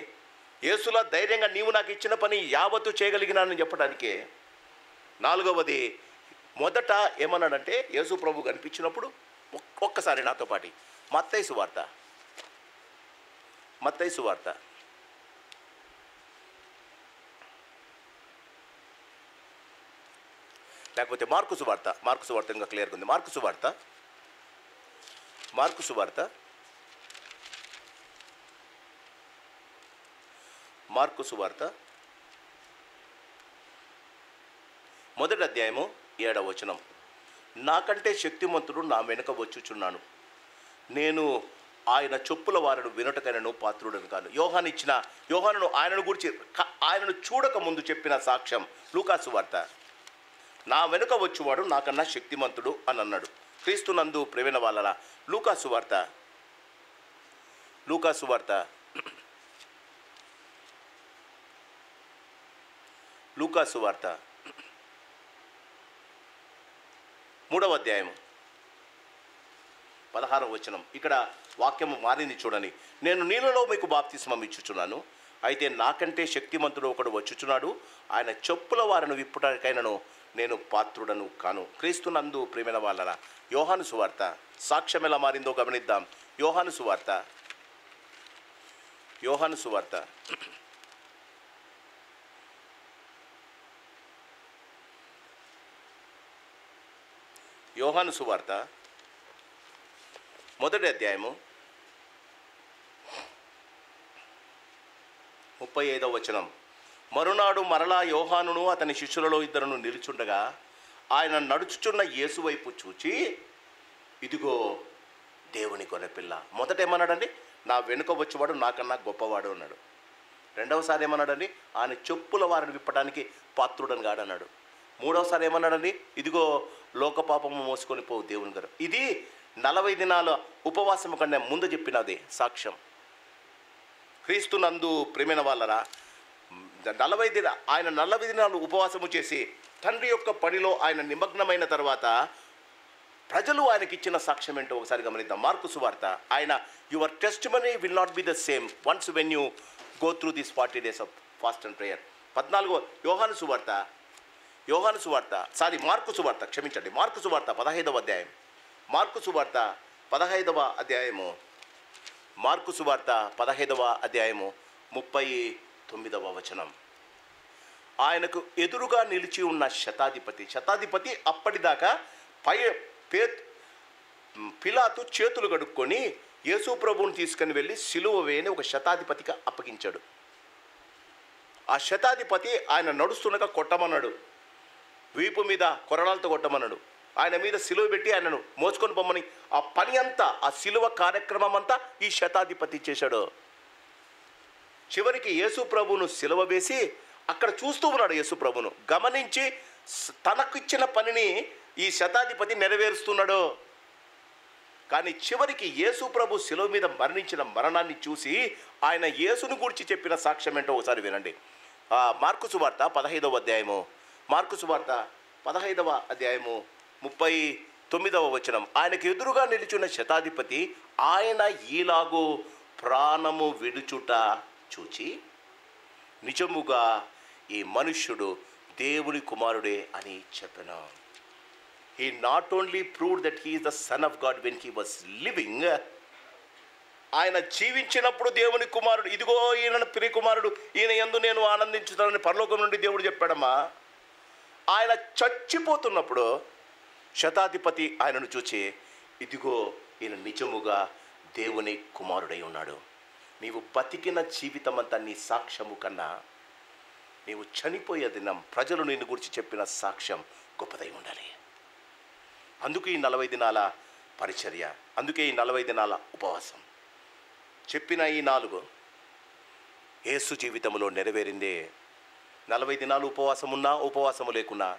యేసులా ధైర్యంగా నీవు నాకు ఇచ్చిన పని యావత్తు చేయగలిగినానని చెప్పడానికే. 4వది, మొదట ఏమన్నాడంటే, యేసు ప్రభు కనిపించినప్పుడు ఒక్కసారి నాతో పాటి మత్తయి సువార్త లేకపోతే మార్కు సువార్త ఇంకా క్లియర్గా ఉంది. మార్కు సువార్త 1వ అధ్యాయము 7వ వచనం. నాకంటే శక్తిమంతుడు నా వెనుక వచ్చుచున్నాను, నేను ఆయన చెప్పుల వారిని వినుటకైనను పాత్రుడను కాను. యోహానును ఆయనను గురించి ఆయనను చూడక ముందు చెప్పిన సాక్ష్యం లూకాసు వార్త. నా వెనుక వచ్చేవాడు నాకన్నా శక్తిమంతుడు అని అన్నాడు. క్రీస్తునందు ప్రేమైన వాళ్ళ లూకాసు వార్త 3వ అధ్యాయము 16వ వచనం. ఇక్కడ వాక్యము మారింది చూడండి. నేను నీళ్ళలో మీకు బాప్తిస్మం ఇచ్చుచున్నాను, అయితే నాకంటే శక్తిమంతుడు ఒకడు వచ్చుచున్నాడు, ఆయన చెప్పుల వారిని విప్పుటకైనను నేను పాత్రుడను కాను. క్రీస్తునందు ప్రేమైన వాళ్ళ యోహాను సువార్త సాక్ష్యం ఎలా మారిందో గమనిద్దాం. యోహాను సువార్త 3వ యోహాను సువార్త మొదటి అధ్యాయము 35వ వచనం. మరునాడు మరలా యోహానును అతని శిష్యులలో ఇద్దరును నిలుచుండగా ఆయన నడుచుచున్న యేసు వైపు చూచి, ఇదిగో దేవుని గొర్రెపిల్ల. మొదట ఏమన్నాడండి? నా వెనుక వచ్చేవాడు నాకన్నా గొప్పవాడు అన్నాడు. రెండవసారి ఏమన్నాడండి? ఆయన చెప్పుల వారిని విప్పడానికి పాత్రుడని గాడన్నాడు. మూడవసారి ఏమన్నాడండి? ఇదిగో లోకపాపము మోసుకొని పోవు దేవుని గారు. ఇది 40 దినాల ఉపవాసము కన్నా ముందు చెప్పినది సాక్ష్యం. క్రీస్తు నందు ప్రేమైన వాళ్ళరా, 40 దినాలు ఉపవాసము చేసి తండ్రి యొక్క పనిలో ఆయన నిమగ్నమైన తర్వాత ప్రజలు ఆయనకి ఇచ్చిన సాక్ష్యం ఏంటో ఒకసారి గమనిద్దాం. మార్కు సువార్త. ఆయన your testimony will not be the same ones when you go through this 40 days of fast and prayer. 14వ మార్కు సువార్త 15వ అధ్యాయం. మార్కు సువార్త 15వ అధ్యాయము 39వ వచనం. ఆయనకు ఎదురుగా నిలిచి ఉన్న శతాధిపతి అప్పటిదాకా పిలాతు చేతులు కడుక్కొని యేసు ప్రభువుని తీసుకుని వెళ్ళి సిలువ వేయని ఒక శతాధిపతికి అప్పగించాడు. ఆ శతాధిపతి ఆయన నడుస్తుండగా కొట్టమన్నాడు, వీపు మీద కొరడాలతో కొట్టమన్నాడు, ఆయన మీద సిలువ పెట్టి ఆయనను మోసుకొని పొమ్మని. ఆ పని అంతా, ఆ సిలువ కార్యక్రమం అంతా ఈ శతాధిపతి చేశాడు. చివరికి యేసు ప్రభువును సిలువ వేసి అక్కడ చూస్తూ ఉన్నాడు. యేసు ప్రభువును గమనించి తనకు ఇచ్చిన పనిని ఈ శతాధిపతి నెరవేరుస్తున్నాడు. కానీ చివరికి యేసు ప్రభు శిలువ మీద మరణించిన మరణాన్ని చూసి ఆయన యేసును గురించి చెప్పిన సాక్ష్యం ఏంటో ఒకసారి వినండి. మార్కు సువార్త 15వ అధ్యాయము 39వ వచనం. ఆయనకు ఎదురుగా నిలుచున్న శతాధిపతి ఆయన ఈలాగు ప్రాణము విడుచుట చూచి, నిజముగా ఈ మనుష్యుడు దేవుని కుమారుడే అని చెప్పెను. He not only proved that he is the son of God when he was living, ఆయన జీవించినప్పుడు దేవుని కుమారుడు, ఇదిగో ఈయన ప్రియ కుమారుడు, ఈయన యందు నేను ఆనందించుతానని పరలోకం నుండి దేవుడు చెప్పాడమ్మా. ఆయన చచ్చిపోతున్నప్పుడు శతాధిపతి ఆయనను చూచి, ఇదిగో ఈయన నిజముగా దేవుని కుమారుడై ఉన్నాడు. నీవు బతికిన జీవితం అంతా నీ సాక్ష్యము కన్నా నీవు చనిపోయే దినం ప్రజలు నిన్ను గురించి చెప్పిన సాక్ష్యం గొప్పదై ఉండాలి. అందుకే ఈ 40 దినాల పరిచర్య, అందుకే ఈ 40 దినాల ఉపవాసం. చెప్పిన ఈ 4 యేసు జీవితంలో నెరవేరిందే. 40 దినాలు ఉపవాసం ఉన్నా ఉపవాసము లేకున్నా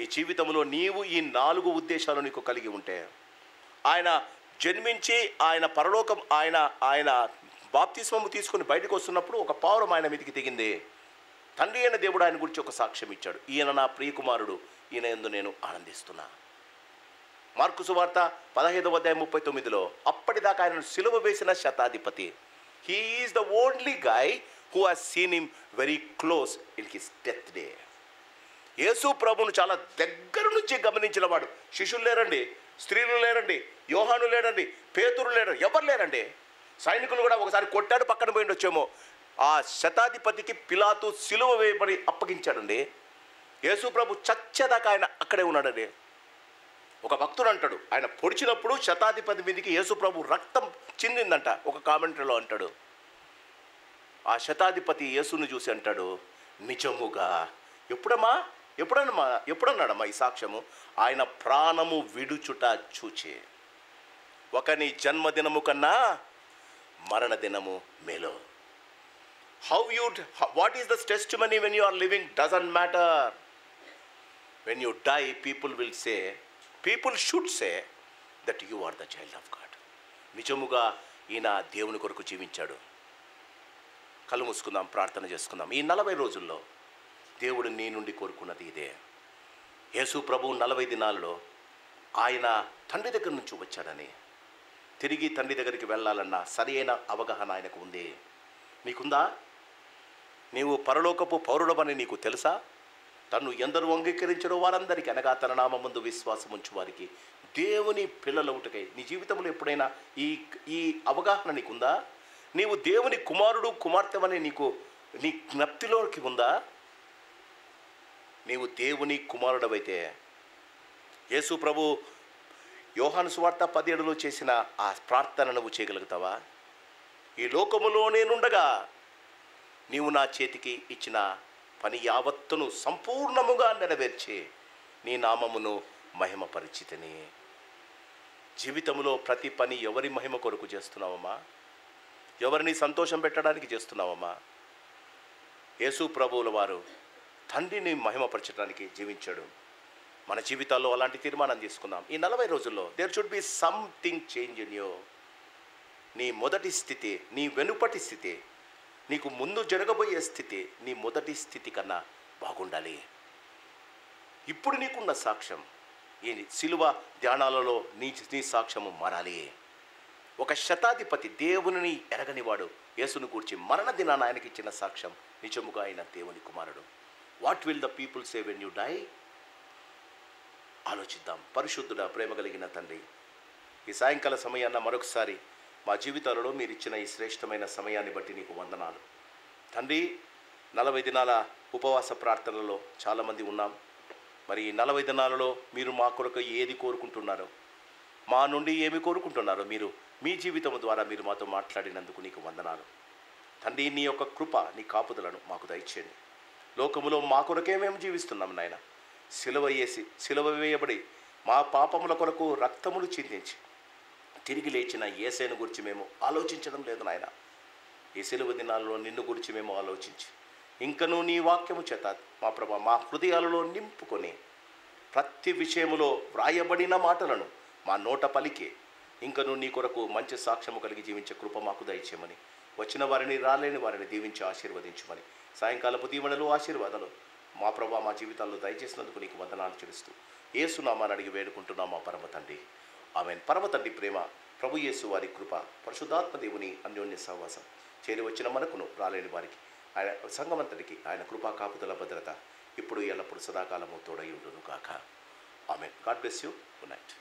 ఈ జీవితంలో నీవు ఈ 4 ఉద్దేశాలు నీకు కలిగి ఉంటే, ఆయన జన్మించి ఆయన పరలోకం ఆయన బాప్తిస్మము తీసుకొని బయటకు వస్తున్నప్పుడు ఒక పావురం ఆయన మీదకి దిగింది. తండ్రి అయిన దేవుడు ఆయన గురించి ఒక సాక్ష్యం ఇచ్చాడు, ఈయన నా ప్రియకుమారుడు, ఈయన యందు నేను ఆనందిస్తున్నా. మార్కు సువార్త 15వ అధ్యాయం 39లో అప్పటిదాకా ఆయనను సిలువ వేసిన శతాధిపతి, he is the only guy who has seen him very close in his death day. యేసు ప్రభువును చాలా దగ్గర నుంచి గమనించిన వాడు. శిష్యులు లేరండి, స్త్రీలు లేరండి, యోహాను లేరండి, పేతురు లేరు, ఎవరు లేరండి. సైనికులు కూడా ఒకసారి కొట్టాడు, పక్కన పోయిండి వచ్చేమో. ఆ శతాధిపతికి పిలాతు సిలువ వేయబడి అప్పగించాడండి. యేసు ప్రభు చచ్చేదాకా ఆయన అక్కడే ఉన్నాడండి. ఒక భక్తుడు అంటాడు, ఆయన పొడిచినప్పుడు శతాధిపతి మీదకి యేసు ప్రభు రక్తం చిందిందంట. ఒక కామెంటరీలో అంటాడు, ఆ శతాధిపతి యేసును చూసి అంటాడు, నిజముగా ఎప్పుడన్నాడమ్మా ఈ సాక్ష్యము? ఆయన ప్రాణము విడుచుట చూచి, ఒకని జన్మదినము కన్నా మరణ దినము మేలు. What is the testimony when you are living doesn't matter. When you die, people should say that you are the child of God. నిజముగా ఈయన దేవుని కొరకు జీవించాడు. కళ్ళు మూసుకుందాం, ప్రార్థన చేసుకుందాం. ఈ 40 రోజుల్లో దేవుడు నీ నుండి కోరుకున్నది ఇదే. యేసు ప్రభు 40 దినాలలో ఆయన తండ్రి దగ్గర నుంచి వచ్చాడని, తిరిగి తండ్రి దగ్గరికి వెళ్ళాలన్న సరి అయిన అవగాహన ఆయనకు ఉంది. నీకుందా? నీవు పరలోకపు పౌరుడవని నీకు తెలుసా? తను ఎందరూ అంగీకరించడో వారందరికీ, అనగా తన నామమందు విశ్వాసం ఉంచు వారికి దేవుని పిల్లలవుటకై. నీ జీవితంలో ఎప్పుడైనా ఈ అవగాహన నీకుందా? నీవు దేవుని కుమారుడు కుమార్తెవని నీ జ్ఞప్తిలోకి ఉందా? నీవు దేవుని కుమారుడవైతే యేసు ప్రభు యోహాను సువార్త 17లో చేసిన ఆ ప్రార్థన నువ్వు చేయగలుగుతావా? ఈ లోకములో నేనుండగా నీవు నా చేతికి ఇచ్చిన పని యావత్తును సంపూర్ణముగా నెరవేర్చి నీ నామమును మహిమపరిచితిని. జీవితంలో ప్రతి పని ఎవరి మహిమ కొరకు చేస్తున్నావమ్మా? ఎవరిని సంతోషం పెట్టడానికి చేస్తున్నావమ్మా? యేసు ప్రభువుల వారు తండ్రిని మహిమపరచడానికి జీవించాడు. మన జీవితాల్లో అలాంటి తీర్మానం తీసుకుందాం. ఈ 40 రోజుల్లో there should be something change in you. నీ మొదటి స్థితి, నీ వెనుపటి స్థితి, నీకు ముందు జరగబోయే స్థితి నీ మొదటి స్థితి కన్నా బాగుండాలి. ఇప్పుడు నీకున్న సాక్ష్యం ఈ సిలువ ధ్యానాలలో నీ సాక్ష్యము మారాలి. ఒక శతాధిపతి, దేవుని ఎరగనివాడు, యేసును గూర్చి మరణ దినాన ఆయనకి ఇచ్చిన సాక్ష్యం నిజముగా ఆయన దేవుని కుమారుడు. What will the people say when you die? ఆలోచిద్దాం. పరిశుద్ధుడా, ప్రేమ కలిగిన తండ్రి, ఈ సాయంకాల సమయాన్న మరొకసారి మా జీవితాలలో మీరు ఇచ్చిన ఈ శ్రేష్టమైన సమయాన్ని బట్టి నీకు వందనాలు తండ్రి. 40 దినాల ఉపవాస ప్రార్థనలో చాలామంది ఉన్నాం. మరి ఈ 40 దినాలలో మీరు మా కొరకు ఏది కోరుకుంటున్నారో, మా నుండి ఏమి కోరుకుంటున్నారో మీరు మీ జీవితం ద్వారా మీరు మాతో మాట్లాడినందుకు నీకు వందనాలు తండ్రి. నీ యొక్క కృప, నీ కాపుదలను మాకు దయచేయండి. లోకములో మా కొరకే మేము జీవిస్తున్నాం నాయన. సిలువ వేయబడి మా పాపముల కొరకు రక్తములు చిందించి తిరిగి లేచిన యేసయ్యను గురించి మేము ఆలోచించడం లేదు నాయన. ఈ సిలువ దినాల్లో నిన్ను గురించి మేము ఆలోచించి ఇంకనూ నీ వాక్యము చేత మా ప్రభా మా హృదయాలలో నింపుకొని ప్రతి విషయములో వ్రాయబడిన మాటలను మా నోట పలికి ఇంకనూ నీ కొరకు మంచి సాక్ష్యము కలిగి జీవించే కృప మాకు దయచేయమని, వచ్చిన వారిని రాలేని వారిని దీవించి ఆశీర్వదించమని, సాయంకాలపు దీవెనలు ఆశీర్వాదాలు మా ప్రభా మా జీవితాల్లో దయచేసినందుకు నీకు వందనాలు చెల్లిస్తూ యేసు నామాన్ని అడిగి వేడుకుంటున్నాం మా పరమ తండ్రి. ఆమెన్. పరమ తండ్రి ప్రేమ, ప్రభు యేసు వారి కృప, పరిశుద్ధాత్మ దేవుని అన్యోన్య సహవాసం, చేరి వచ్చిన మనకును రాలేని వారికి ఆయన సంఘమంతటికి ఆయన కృపా కాపుదల భద్రత ఇప్పుడు ఎల్లప్పుడు సదాకాలము తోడై ఉండును గాక. Amen. God bless you. Good night.